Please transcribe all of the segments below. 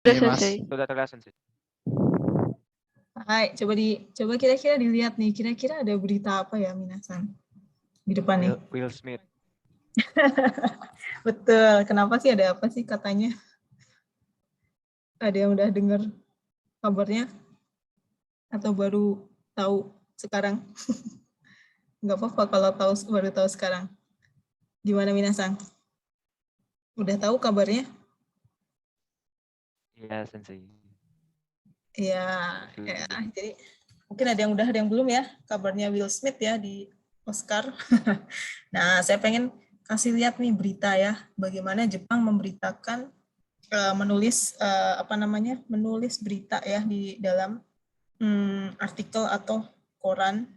Sudah Iya, Mas. selesai. Sudah terlihat sensei. Hai, coba kira-kira dilihat nih, kira-kira ada berita apa ya minasan di depan nih? Will Smith. Betul, kenapa sih, ada apa sih katanya? Ada yang udah dengar kabarnya? Atau baru tahu sekarang? Nggak apa-apa kalau baru tahu sekarang. Gimana minasan? Udah tahu kabarnya? Iya, sensei. Ya, jadi mungkin ada yang belum ya kabarnya Will Smith ya di Oscar. Nah, saya pengen kasih lihat nih berita ya, bagaimana Jepang memberitakan menulis berita ya di dalam artikel atau koran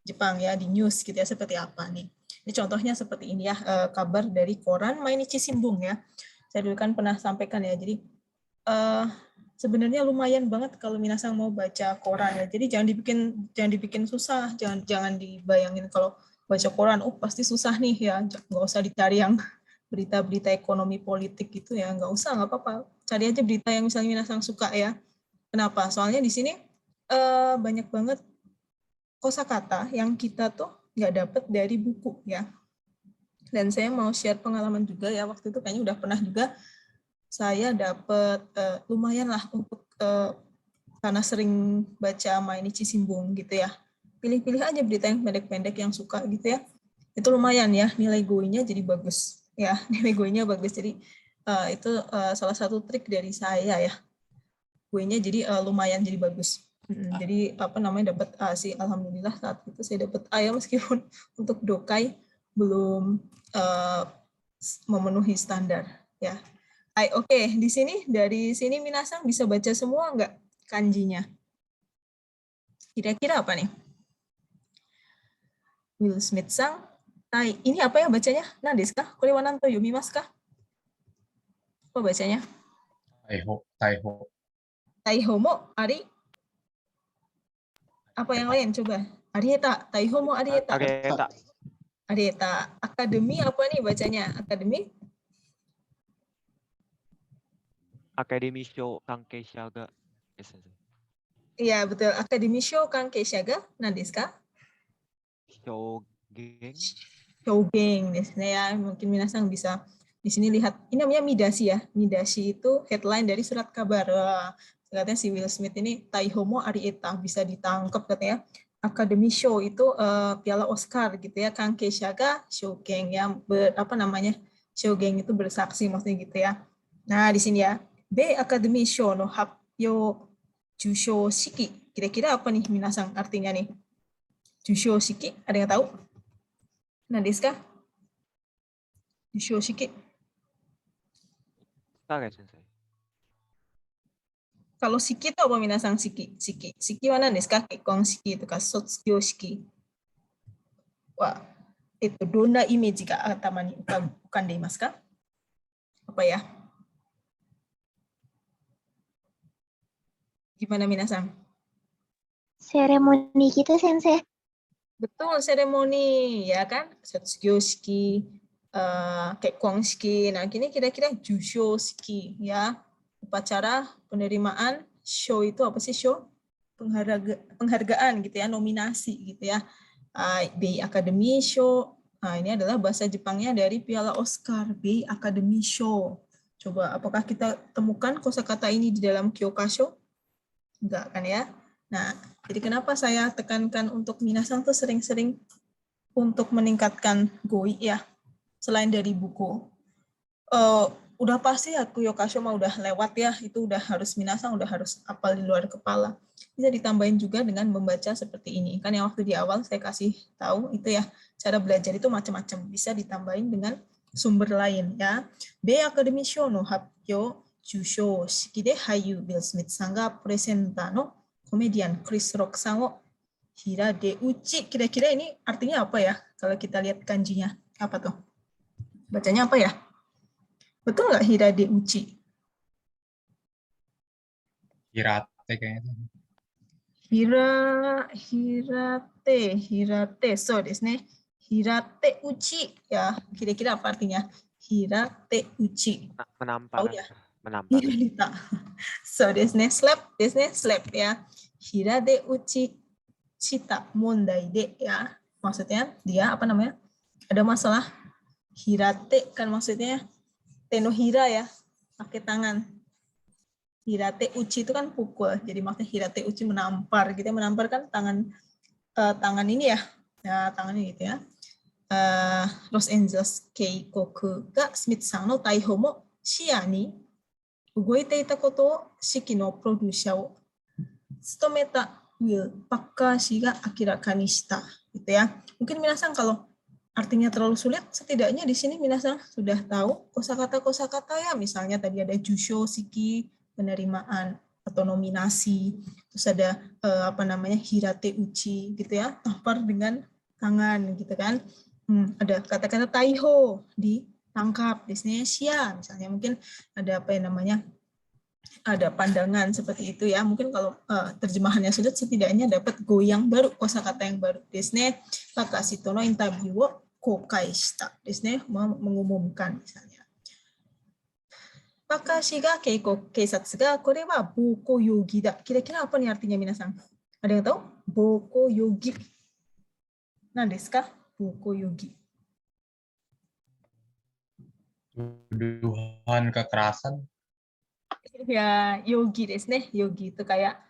Jepang ya, di news gitu ya, seperti apa nih. Ini contohnya seperti ini ya, kabar dari koran Mainichi Shimbun ya. Saya dulu kan pernah sampaikan ya, jadi sebenarnya lumayan banget kalau minasang mau baca koran ya. Jadi jangan dibikin susah, jangan dibayangin kalau baca koran, oh pasti susah nih ya, nggak usah dicari yang berita-berita ekonomi politik gitu ya, nggak usah, nggak apa-apa. Cari aja berita yang misalnya minasang suka ya. Kenapa? Soalnya di sini banyak banget kosakata yang kita tuh nggak dapet dari buku ya. Dan saya mau share pengalaman juga ya, waktu itu kayaknya udah pernah juga saya dapat lumayan lah untuk karena sering baca Mainichi Shimbun gitu ya. Pilih-pilih aja berita yang pendek-pendek yang suka gitu ya. Itu lumayan ya, nilai GOI-nya jadi bagus ya, nilai GOI-nya bagus. Jadi itu salah satu trik dari saya ya. GOI-nya jadi lumayan jadi bagus. Jadi dapat A sih, alhamdulillah saat itu saya dapat A ya, meskipun untuk dokai belum memenuhi standar ya. Oke, dari sini minasang bisa baca semua nggak kanjinya? Kira-kira apa nih? Will Smith sang. Ini apa ya bacanya? Nandes kah? Korewanan to yomimasu kah? Apa bacanya? Taiho. Taiho mo ari. Apa yang lain coba? Arieta. Taiho mo arieta. Arieta. Akademi apa nih bacanya? Akademi? Akademi Show Kankesha ga. Iya, betul. Akademi Show Kankesha ga nandes kah? Shougeng. Shougeng desu ne ya. Mungkin minasang bisa di sini lihat. Ini namanya Midashi ya. Midashi itu headline dari surat kabar. Wah, katanya si Will Smith ini Taiho mo arieta, bisa ditangkap katanya. Academy Show itu piala Oscar gitu ya. Kankesha ga Shougeng ya. Shougeng itu bersaksi maksudnya gitu ya. Nah, di sini ya. B Academy Show no happyo jusho shiki. Kira-kira apa nih minasang artinya nih? Jusho shiki, ada yang tahu? Nah, desu ka? Jusho shiki. Sensei. Kalau shiki itu apa minasang shiki? Shiki wa nan desu ka? Kekkon shiki to ka sotsugyo shiki. Wah, itu donna image ga atama ni ukande imasu ka? Apa ya? Gimana minasang? Seremoni gitu, Sensei. Betul, seremoni ya kan? Sotsugyo shiki, kekkon shiki. Nah, ini kira-kira jusho shiki ya. Upacara penerimaan show itu apa sih show? Penghargaan gitu ya, nominasi gitu ya. Bei Academy Show. Nah, ini adalah bahasa Jepangnya dari Piala Oscar, Bei Academy Show. Coba apakah kita temukan kosakata ini di dalam Kyokasho? Enggak kan ya? Nah, jadi kenapa saya tekankan untuk minasang tuh sering-sering untuk meningkatkan GOI ya, selain dari buku. Udah pasti ya Kyokasho mah udah lewat ya, itu udah harus minasang, udah harus hafal di luar kepala. Bisa ditambahin juga dengan membaca seperti ini. Kan yang waktu di awal saya kasih tahu itu ya, cara belajar itu macam-macam, bisa ditambahin dengan sumber lain ya. B Academy Show no happyo jusho shiki de Hayyu Will Smith san ga presenta no komedian Chris Rock san wo hiradeuchi. Kira-kira ini artinya apa ya? Kalau kita lihat kanjinya, apa tuh? Bacanya apa ya? Betul nggak hiradeuchi? Hirate kayaknya. Hirate, so desu ne. Hirateuchi ya, kira-kira apa artinya? Hirateuchi. Menampar. Tahu ya? Menampar. Hiranita. So, slap ya. Hira de uchi shita mondai de ya. Maksudnya dia apa namanya? Ada masalah. Hirate kan maksudnya tenohira ya, pakai tangan. Hirate uchi itu kan pukul. Jadi maksudnya hirate uchi menampar. Gitu, menampar kan tangan ini ya. Ya, tangan ini gitu ya. Los Angeles Keikoku ga Smith さんの逮捕も視野に動いていたことを式のプロデューサーを務めたWill Packer氏が明らかにしたgitu ya. Mungkin minasan kalau artinya terlalu sulit, setidaknya di sini minasan sudah tahu kosakata ya, misalnya tadi ada jusho shiki, penerimaan atau nominasi, terus ada hirate uchi gitu ya, tampar dengan tangan gitu kan. Ada kata-kata taiho, ditangkap, di sini sia, misalnya mungkin ada ada pandangan seperti itu ya. Mungkin kalau terjemahannya sulit, setidaknya dapat goyang baru, kosakata yang baru. Di sini Takashito no interview wo kokai shita, di sini mengumumkan misalnya. Takashi ga keisatsu ga kore wa boko yogi da. Kira-kira apa nih artinya minasan? Ada yang tahu? Boko yogi. Nah, desu ka? Boko yogi. Tuduhan kekerasan. Ya, yogi desu ne. Yogi itu kayak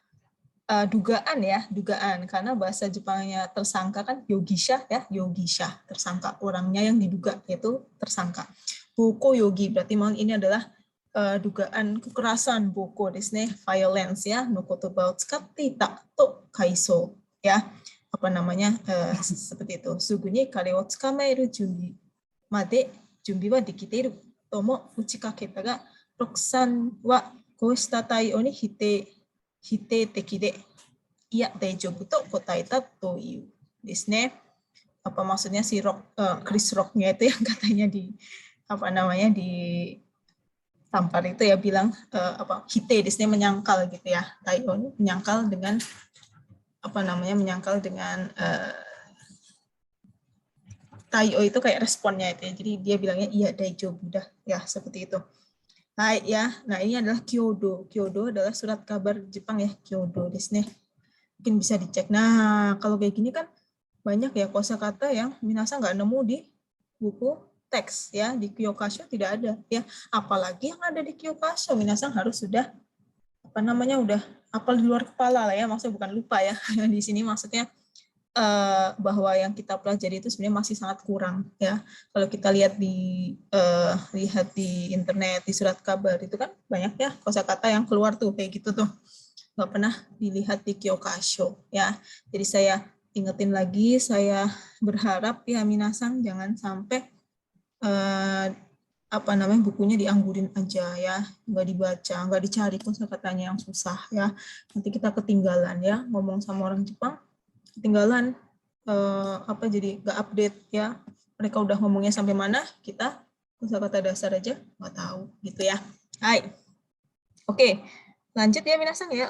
dugaan ya, dugaan. Karena bahasa Jepangnya tersangka kan yogisha ya, yogisha, tersangka, orangnya yang diduga, yaitu tersangka. Boko yogi berarti ini adalah dugaan kekerasan, boko desu ne, violence ya, no kotoba o tsukatte ita to kaiso ya. Seperti itu. Sugu ni kare o tsukamaeru junbi made junbi wa dekiteiru to mo uchikaketa ga Roxan wa koshita taiyo ni hitei-teki de iya daijoubu to kotaeta to iu desu ne. Apa maksudnya si Chris Rock-nya itu yang katanya tampar itu ya, bilang hitei desu ne, menyangkal gitu ya. Taiyo ni menyangkal dengan taiyo itu kayak responnya itu ya. Jadi dia bilangnya iya daijoubu dah ya, seperti itu. Hai ya. Nah, ini adalah kyodo. Kyodo adalah surat kabar Jepang ya, kyodo desu ne. Mungkin bisa dicek. Nah, kalau kayak gini kan banyak ya kosakata yang minasan nggak nemu di buku teks ya, di Kyokasho tidak ada ya. Apalagi yang ada di Kyokasho, minasan harus sudah udah hafal di luar kepala lah ya, maksudnya bukan lupa ya. Di sini maksudnya bahwa yang kita pelajari itu sebenarnya masih sangat kurang ya. Kalau kita lihat di internet, di surat kabar itu kan banyak ya kosakata yang keluar tuh kayak gitu tuh, nggak pernah dilihat di Kyokasho ya. Jadi saya ingetin lagi, saya berharap ya minasan jangan sampai bukunya dianggurin aja ya, nggak dibaca, nggak dicari kosakatanya yang susah ya. Nanti kita ketinggalan ya, ngomong sama orang Jepang ketinggalan, jadi nggak update ya. Mereka udah ngomongnya sampai mana, kita kosakata dasar aja nggak tahu gitu ya. Hai, oke, lanjut ya minasan ya.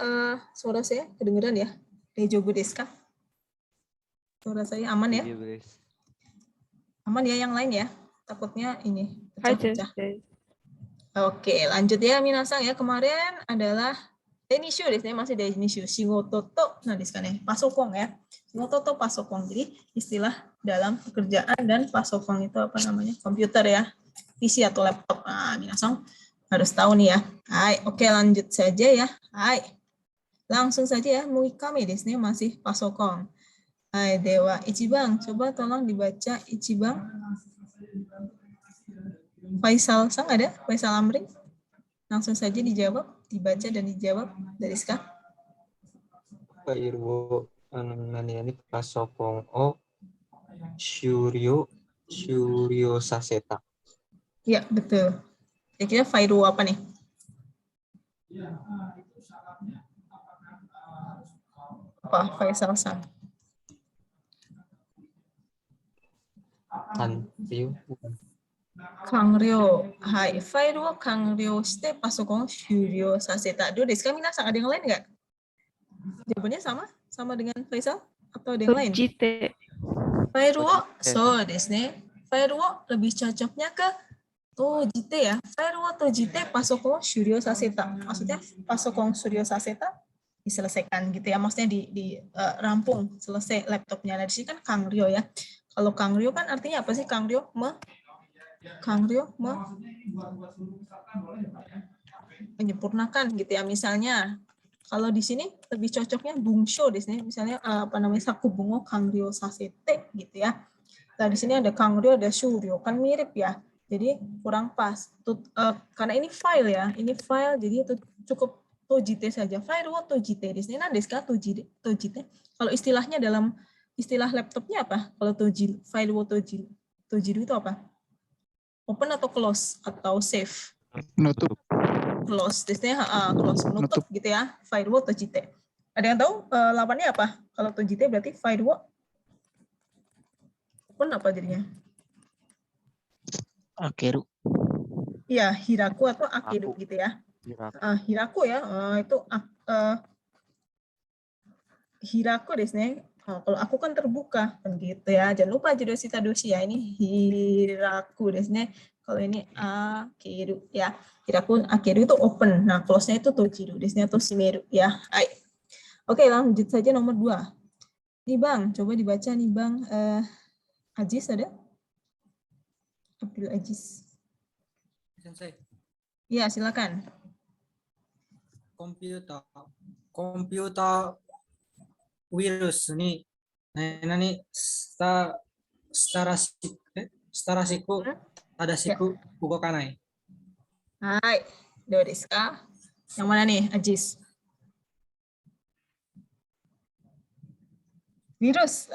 Suara saya kedengeran ya? Daijoubu desu ka? Suara saya aman ya? Aman ya yang lain ya? Takutnya ini pecah-pecah. Oke, lanjut ya minasan ya. Kemarin adalah denishu desu ne, masih denishu. Shigoto to desu ka ne? Pasokon ya. Shigoto to pasokon. Jadi istilah dalam pekerjaan dan pasokon itu komputer ya. PC atau laptop. Nah, minasan harus tahu nih ya. Hai, oke, lanjut saja ya. Hai. Langsung saja ya. Muikame desu ne, masih pasokon. Hai, dewa ichiban. Coba tolong dibaca ichiban. Faisal-san ada? Faisal Amri? Langsung saja dijawab, dibaca dan dijawab dari Ska. Fairu ini pasokon o shuryo saseta. Ya, betul. Kira-kira Fairu apa nih? Apa Faisal-san? Kanryo. Kanryo. Hai, file wo kanryo shite pasokon shuryo saseta. Do desu ka minasan? Ada yang lain nggak? Jawabannya sama dengan Faisal atau ada yang lain? File wo, so desu ne. File wo lebih cocoknya ke tojite ya. File wo tojite pasokon shuryo saseta. Maksudnya pasokon shuryo saseta diselesaikan gitu ya. Maksudnya rampung, selesai laptopnya. Nah, di sini kan kangryo ya. Kalau kangryo kan artinya apa sih kangryo? Menyempurnakan gitu ya. Misalnya kalau di sini lebih cocoknya bungsho di sini misalnya sakubungo kangryo sasete gitu ya. Nah, di sini ada kangryo, ada shuryo, kan mirip ya. Jadi kurang pas. Karena ini file ya, ini file jadi itu cukup tojite saja. File wo tojite di sini desu ka tojite. Kalau istilahnya dalam istilah laptopnya apa? Kalau file wo tojite itu apa? Open atau close atau save? Nutup. Close, di sini close, menutup gitu ya. File wo tojite. Ada yang tahu lawannya apa? Kalau tojite berarti file wo open apa jadinya? Akeru. Iya, hiraku atau akeru gitu ya. Hiraku ya, itu hiraku desu. Kalau aku kan terbuka, kan gitu ya. Jangan lupa judoshi tadoshi ya. Ini hiraku desu. Kalau ini akeru ya. Hiraku akeru itu open. Nah, close-nya itu tojiru desu atau shimeru ya. Hai. Oke, lanjut saja nomor 2. Nih Bang, coba dibaca nih Bang. Ajis ada? Abdul Aziz. Sensei, Iya, silakan. komputer virus ni nani starasiku tadashiku ugokanai. Hai, do desu ka? Yang mana nih, Ajis? Virus.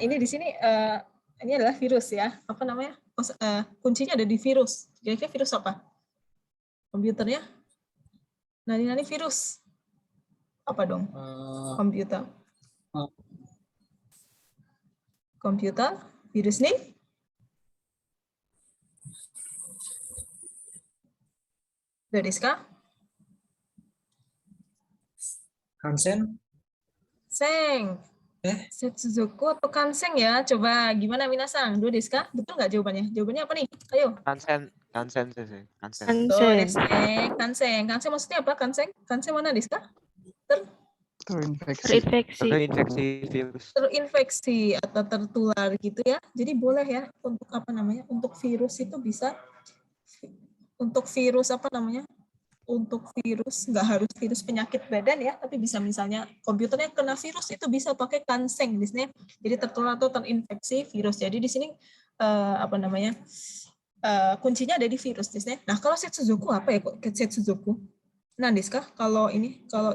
Ini di sini ini adalah virus ya. Apa namanya? Kuncinya ada di virus. Kira-kira virus apa? Komputernya? Nani virus. Apa dong? Komputer. Komputer. Virus nih? Do desu ka? Kansen? Seng. Setsuzoku atau kanseng ya? Coba gimana minasang? Do desu ka? Betul nggak jawabannya? Jawabannya apa nih? Ayo. Kansen sensei. Kansen. Do desu ne. Kanseng. Kanseng maksudnya apa? Kanseng? Kanseng mana desu ka? Terinfeksi. Terinfeksi virus. Terinfeksi atau tertular gitu ya. Jadi boleh ya untuk apa namanya? Untuk virus itu bisa untuk virus apa namanya? Untuk virus nggak harus virus penyakit badan ya, tapi bisa misalnya komputernya kena virus itu bisa pakai kanseng di sini. Jadi tertular atau terinfeksi virus. Jadi di sini apa namanya? Kuncinya ada di virus di sini. Nah, kalau setsuzoku apa ya kok setsuzoku? Nah, desu ka? Kalau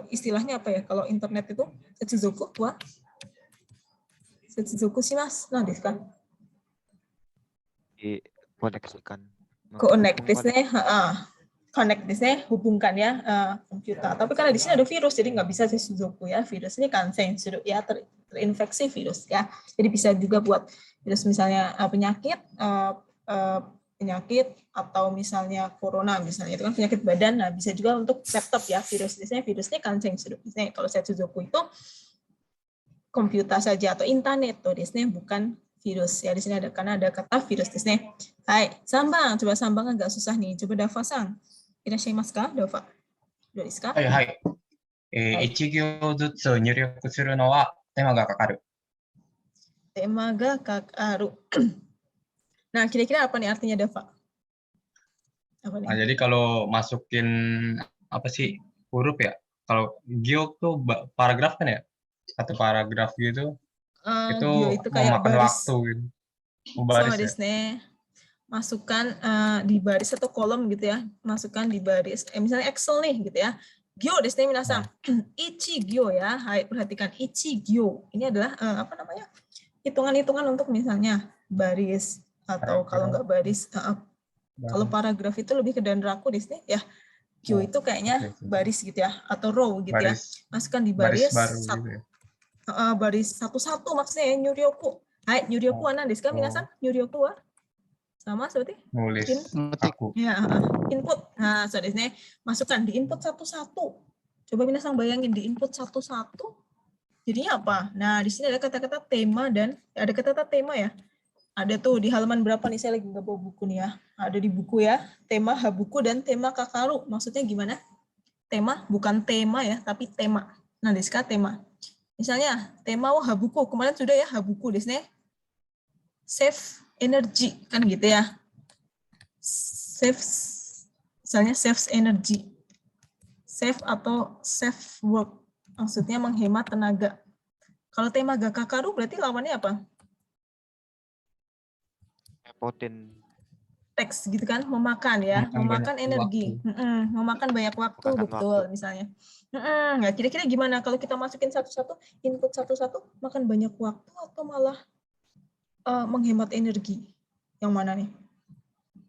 istilahnya apa ya? Kalau internet itu setsuzoku wa setsuzoku shimasu. Nah, desu ka? Dikoneksikan. Connect di sini, connect di sini hubungkan ya komputer. Tapi karena di sini ada virus, jadi nggak bisa setsuzoku ya. Virus ini kanseng ya terinfeksi virus ya. Jadi bisa juga buat virus misalnya penyakit atau misalnya corona misalnya itu kan penyakit badan. Nah, bisa juga untuk laptop ya virus. Biasanya virusnya kanseng suruh. Misalnya kalau setsuzoku itu komputer saja atau internet tuh di sini bukan virus ya. Di sini ada karena ada kata virus di sini. Hai, sambang. Coba sambang agak susah nih. Coba Dava-san. Irashimasu ka? Dava. Do desu ka? はいはい。1行ずつ入力するのは手間がかかる。 Tema ga kakaru. Nah, kira-kira apa nih artinya Dava? Apa nih? Nah, jadi kalau masukin apa sih huruf ya? Kalau gyo tuh paragraf kan ya? Satu paragraf gitu itu Gyo itu kayak memakan baris. waktu gitu. Baris ya. Desu ne. Masukkan di baris atau kolom gitu ya. Masukkan di baris. Misalnya Excel nih gitu ya. Gyo desu ne minasan. Ichi gyo ya. Hai, perhatikan ichi gyo. Ini adalah apa namanya? Hitungan-hitungan untuk misalnya baris atau kalau nggak baris kalau paragraf itu lebih ke danraku di sini ya. Gyo itu kayaknya baris gitu ya atau row gitu ya. Masukkan di baris baru satu, gitu ya. baris satu-satu maksudnya ya, nyuryoku. Hai, nyuryoku ana desu ka minasan? Nyuryoku wa? Sama seperti Nulis Ngetik. aku. ya, input. Nah, so desne masukkan di input satu-satu. Coba minasan bayangin di input satu-satu. Jadinya apa? Nah, di sini ada kata-kata tema dan ada kata-kata tema ya. Ada tuh di halaman berapa nih? Saya lagi nggak bawa buku nih ya. Ada di buku ya. Tema habuku dan tema kakaru. Maksudnya gimana? Tema, bukan tema ya, tapi tema. Nah, deska tema. Misalnya, tema habuku. Kemarin sudah ya habuku. Desne. Save energy. Kan gitu ya. Save, misalnya save energy. Save atau save work. Maksudnya menghemat tenaga. Kalau tema gakakaru berarti lawannya apa? Repotin. Teks gitu kan, memakan ya, Memakan memakan banyak energi, memakan banyak waktu, Memakan betul waktu. misalnya. Ya kira-kira gimana kalau kita masukin satu-satu, input satu-satu, makan banyak waktu atau malah menghemat energi? Yang mana nih?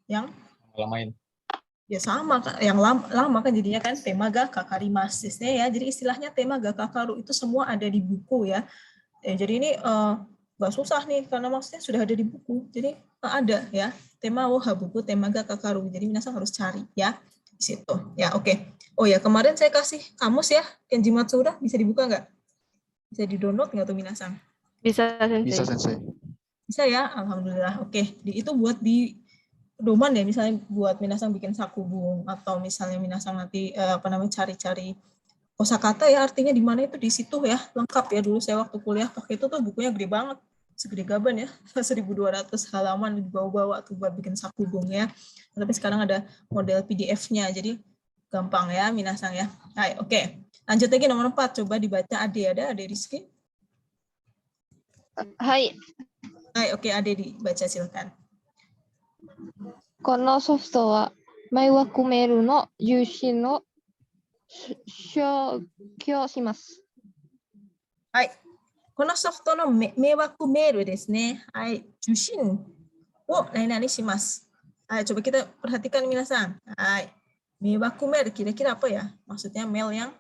Yang Kalau main. ya sama, yang lama kan jadinya kan tema ga kakarimasu ya. Jadi istilahnya tema ga kakaru itu semua ada di buku ya. Jadi ini nggak susah nih karena maksudnya sudah ada di buku. Jadi ada ya tema habuku, tema ga kakaru. Jadi minasan harus cari ya di situ. Ya oke. Oh ya kemarin saya kasih kamus ya Kenji Matsuda, bisa dibuka nggak? Bisa di-download nggak tuh minasan? Bisa, Sensei. Bisa Sensei. Bisa ya, alhamdulillah. Oke, itu buat di doman ya, misalnya buat minasan bikin sakubung atau misalnya minasan nanti cari-cari kosakata ya, artinya di mana itu di situ ya, lengkap ya. Dulu saya waktu kuliah pakai itu tuh bukunya gede banget, segede gaban ya, 1.200 halaman dibawa-bawa tuh buat bikin sakubung ya. Tapi sekarang ada model PDF-nya, jadi gampang ya minasan ya. Hai, oke. Lanjut lagi nomor 4, coba dibaca Ade, ada Ade Rizky? Hai, Hai, oke Ade dibaca silakan. このソフトは迷惑メールの受信を消去します。はい。このソフトの迷惑メールですね。はい。受信を何々します。Hai, coba kita perhatikan minasan. Hai. Meiwaku mail kira-kira apa ya? Maksudnya mail yang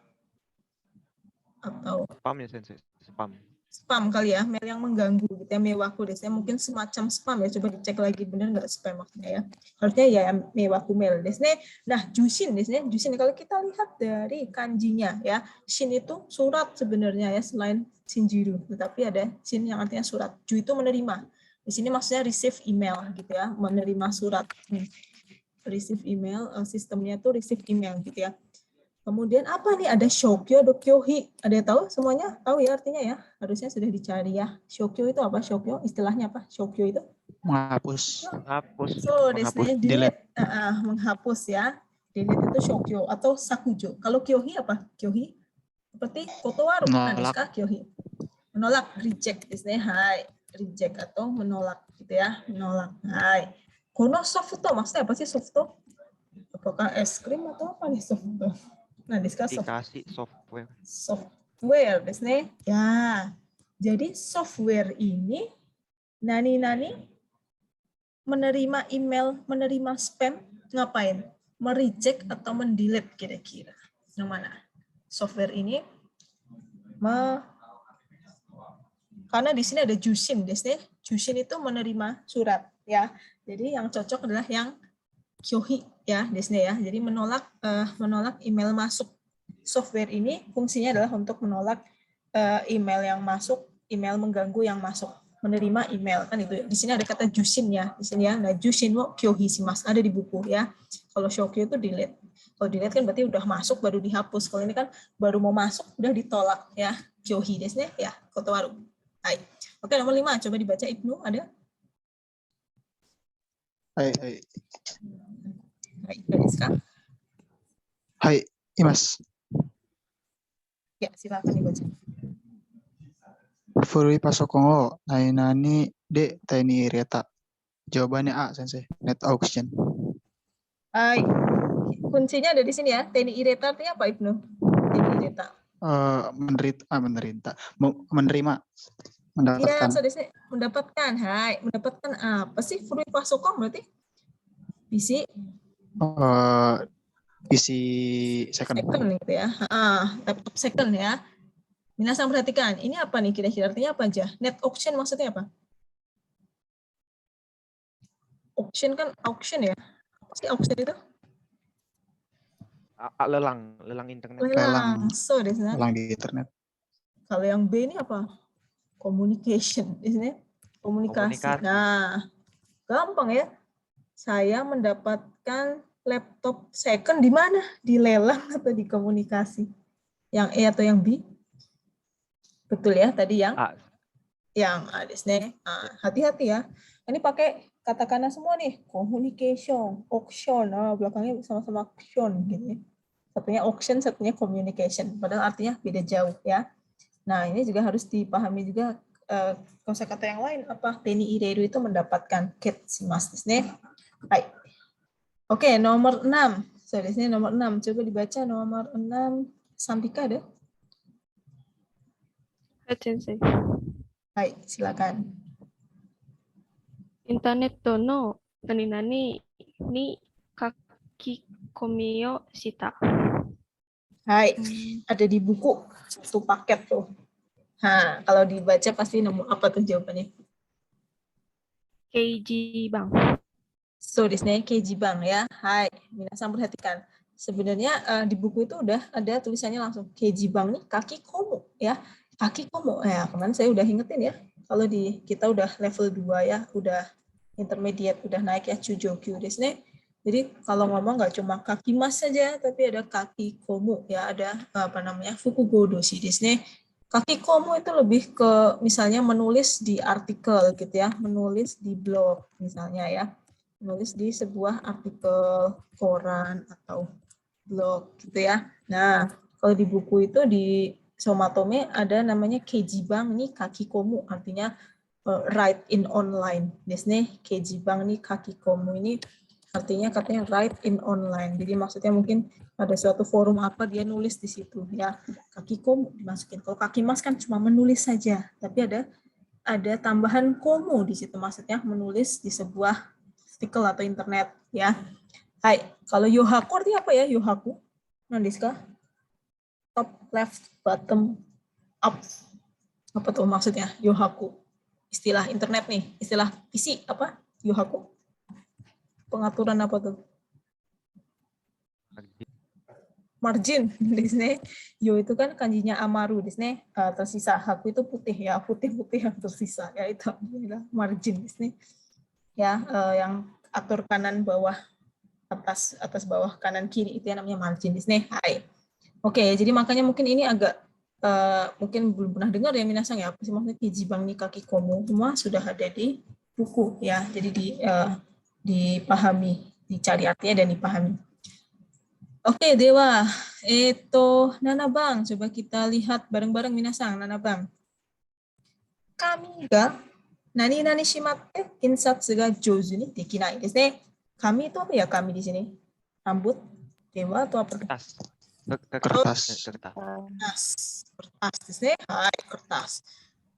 atau Spam ya Sensei. Spam. spam kali ya, mail yang mengganggu gitu ya, mewaku desnya mungkin semacam spam ya, coba dicek lagi benar nggak spam maksudnya ya, harusnya ya mewaku mail desnya. Nah jushin desnya, jushin kalau kita lihat dari kanjinya ya, shin itu surat sebenarnya ya, selain shinjiru, tetapi ada shin yang artinya surat, ju itu menerima, di sini maksudnya receive email gitu ya, menerima surat, receive email, sistemnya tuh receive email gitu ya. Kemudian apa nih? Ada shokyo, ada kyohi. Ada yang tahu? Semuanya tahu ya artinya ya? Harusnya sudah dicari ya. Shokyo itu apa? Shokyo istilahnya apa? Shokyo itu? Menghapus. Menghapus. So, Menghapus. desanya delete. Menghapus ya. Delete itu shokyo atau sakujo. Kalau kyohi apa? Kyohi? Seperti kotowaru. Menolak. Kyohi. Menolak, reject. Desanya hai. Reject atau menolak gitu ya. Menolak. Hai. Kono softo. Maksudnya apa sih softo? Apakah es krim atau apa nih softo? Nah, discuss Aplikasi software. software, desne. Ya. Jadi software ini nani-nani menerima email, menerima spam, ngapain? Mereject atau mendelete kira-kira. Yang mana? Software ini karena di sini ada jushin, desne. Jushin itu menerima surat ya. Jadi yang cocok adalah yang kyohi ya, desne ya. Jadi menolak email masuk. Software ini fungsinya adalah untuk menolak email yang masuk, email mengganggu yang masuk, menerima email kan itu. Di sini ada kata jushin ya, di sini ya. Nah, jushin wo kyohi shimasu ada di buku ya. Kalau shokyo itu delete. Kalau delete kan berarti udah masuk baru dihapus. Kalau ini kan baru mau masuk udah ditolak ya. Kyohi desne ya, kotowaru. Hai. Oke, nomor 5 coba dibaca Ibnu, ada? Hai, Hai, sekarang. hai, imas. Ya, silakan dibaca. Furui pasokon wo nainani de taini ireta. Jawabannya A, Sensei. Net auction. Hai. Kuncinya ada di sini ya. Teni ireta artinya apa, Ibnu? Teni ireta. Menerima. Iya, Mendapatkan. mendapatkan. Hai, mendapatkan apa sih? Furui pasokon berarti? Bisi Isi second. gitu ya. Laptop second ya. Minasan perhatikan, ini apa nih kira-kira artinya apa aja? Net auction maksudnya apa? Auction kan auction ya. Apa sih auction itu? Lelang internet. Lelang. So, desna. Lelang di internet. Kalau yang B ini apa? Communication, di sini. Komunikasi. Komunikasi. Nah, gampang ya. Saya mendapatkan laptop second di mana? Di lelang atau di komunikasi? Yang E atau yang B? Betul ya, tadi yang A. Aですね. Hati-hati ya. Ini pakai katakana semua nih. Communication, auction. Belakangnya sama-sama auction gitu ya. Satunya auction, satunya communication. Padahal artinya beda jauh ya. Nah, ini juga harus dipahami juga kosakata yang lain. Apa? Teni ireru itu mendapatkan get shimasu desu ne. Hai. Oke, nomor 6. So, di sini nomor 6. Coba dibaca nomor 6. Sampika ada? Hai, Sensei. Hai, silakan. インターネットの何々に書き込みをした。 Hai, ada di buku. Satu paket tuh. Nah, kalau dibaca pasti nemu apa tuh jawabannya? 掲示板。 So, di sini Keijibang ya. Hai, minasan perhatikan. Sebenarnya di buku itu udah ada tulisannya langsung Keijibang nih kaki komo ya. Kaki komo. Ya, kemarin saya udah ingetin ya. Kalau kita udah level 2 ya, udah intermediate, udah naik ya Chujokyu desu ne. Jadi kalau ngomong nggak cuma kaki mas saja, tapi ada kaki komo ya, ada fukugo doshi desu ne. Kaki komo itu lebih ke misalnya menulis di artikel gitu ya, menulis di blog misalnya ya. Menulis di sebuah artikel koran atau blog gitu ya. Nah, kalau di buku itu di Somatome ada namanya Keijibang nih kaki komu, artinya write in online. Desne Keijibang nih kaki komu ini artinya katanya write in online. Jadi maksudnya mungkin ada suatu forum apa dia nulis di situ ya. Kaki komu dimasukin. Kalau kaki mas kan cuma menulis saja, tapi ada tambahan komu di situ, maksudnya menulis di sebuah artikel atau internet ya. Hai, kalau yohaku artinya apa ya? Yohaku nandiska? Top, left, bottom, up. Apa tuh maksudnya yohaku? Istilah internet nih, istilah PC apa? Yohaku? Pengaturan apa tuh? Margin di sini. Yo itu kan kanjinya amaru di sini, tersisa. Haku itu putih ya, putih-putih yang tersisa ya, itu adalah margin di sini. Ya, yang atur kanan bawah atas bawah kanan kiri itu yang namanya margin di sini. Hai. Oke, jadi makanya mungkin ini agak mungkin belum pernah dengar ya minasang ya, apa sih maksudnya Keijibang ni kaki komo, semua sudah ada di buku ya. Jadi dipahami, dicari artinya dan dipahami. Oke, dewa. Nanabang, coba kita lihat bareng-bareng minasang, Nanabang. Kami ga nani shimatte insatsu ga jouzu ni dekinai desu ne. Kami itu apa ya kami di sini? Rambut, dewa atau apa? Kertas. Kertas. Kertas desu ne. Hai, kertas.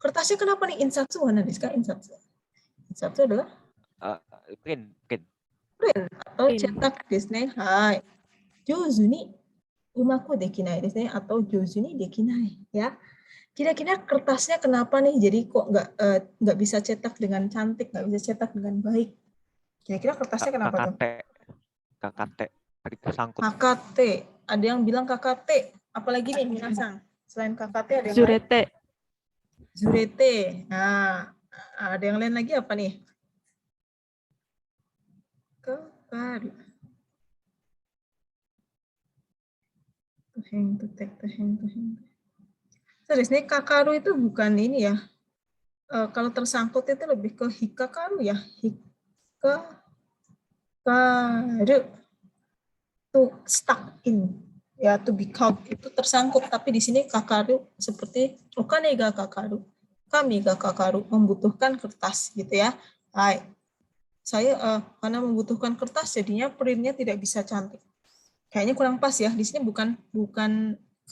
Kertasnya kenapa nih insatsu mana desu ka? Insatsu. Insatsu adalah Print. print atau Print. cetak desu ne. Hai. Jouzu ni umaku dekinai desu ne atau jouzu ni dekinai ya. Kira-kira kertasnya kenapa nih jadi kok nggak bisa cetak dengan cantik, nggak bisa cetak dengan baik? Kira-kira kertasnya kenapa tuh? KKT. Tersangkut. KKT. Ada yang bilang KKT. Apalagi nih minasang? Selain KKT ada yang lain? Zurete. Zurete. Nah, ada yang lain lagi apa nih? Kakaru. Tuheng. Terus nih kakaru itu bukan ini ya. Kalau tersangkut itu lebih ke hikakaru ya. Hikakaru. To stuck in. Ya, to be caught. Itu tersangkut. Tapi di sini kakaru seperti okane ga kakaru. Kami ga kakaru. Membutuhkan kertas gitu ya. Hai. Saya karena membutuhkan kertas jadinya printnya tidak bisa cantik. Kayaknya kurang pas ya. Di sini bukan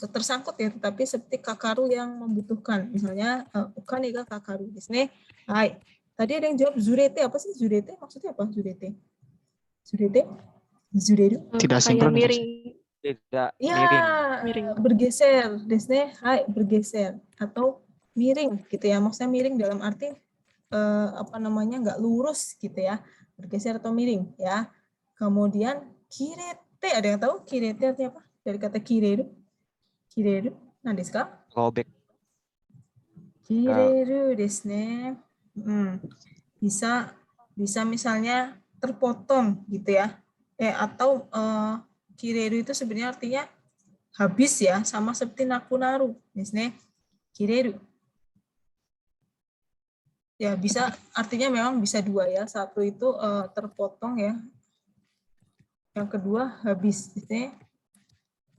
tersangkut ya, tetapi seperti kakaru yang membutuhkan. Misalnya okane ga kakaru di sini. Hai. Tadi ada yang jawab zurete. Apa sih zurete? Maksudnya apa zurete? Zurete? Zureru? Tidak Kayak sinkron. miring. Tidak Ya, Miring. bergeser. Desne, hai, bergeser atau miring gitu ya. Maksudnya miring dalam arti nggak lurus gitu ya. Bergeser atau miring ya. Kemudian kirete, ada yang tahu kirete artinya apa? Dari kata kireru. Kireru, nah desu ka? robek. Kireru desu ne. Bisa misalnya terpotong gitu ya. Atau kireru itu sebenarnya artinya habis ya, sama seperti nakunaru. Misalnya kireru. Ya bisa, artinya memang bisa dua ya. Satu itu terpotong ya. Yang kedua habis. Misalnya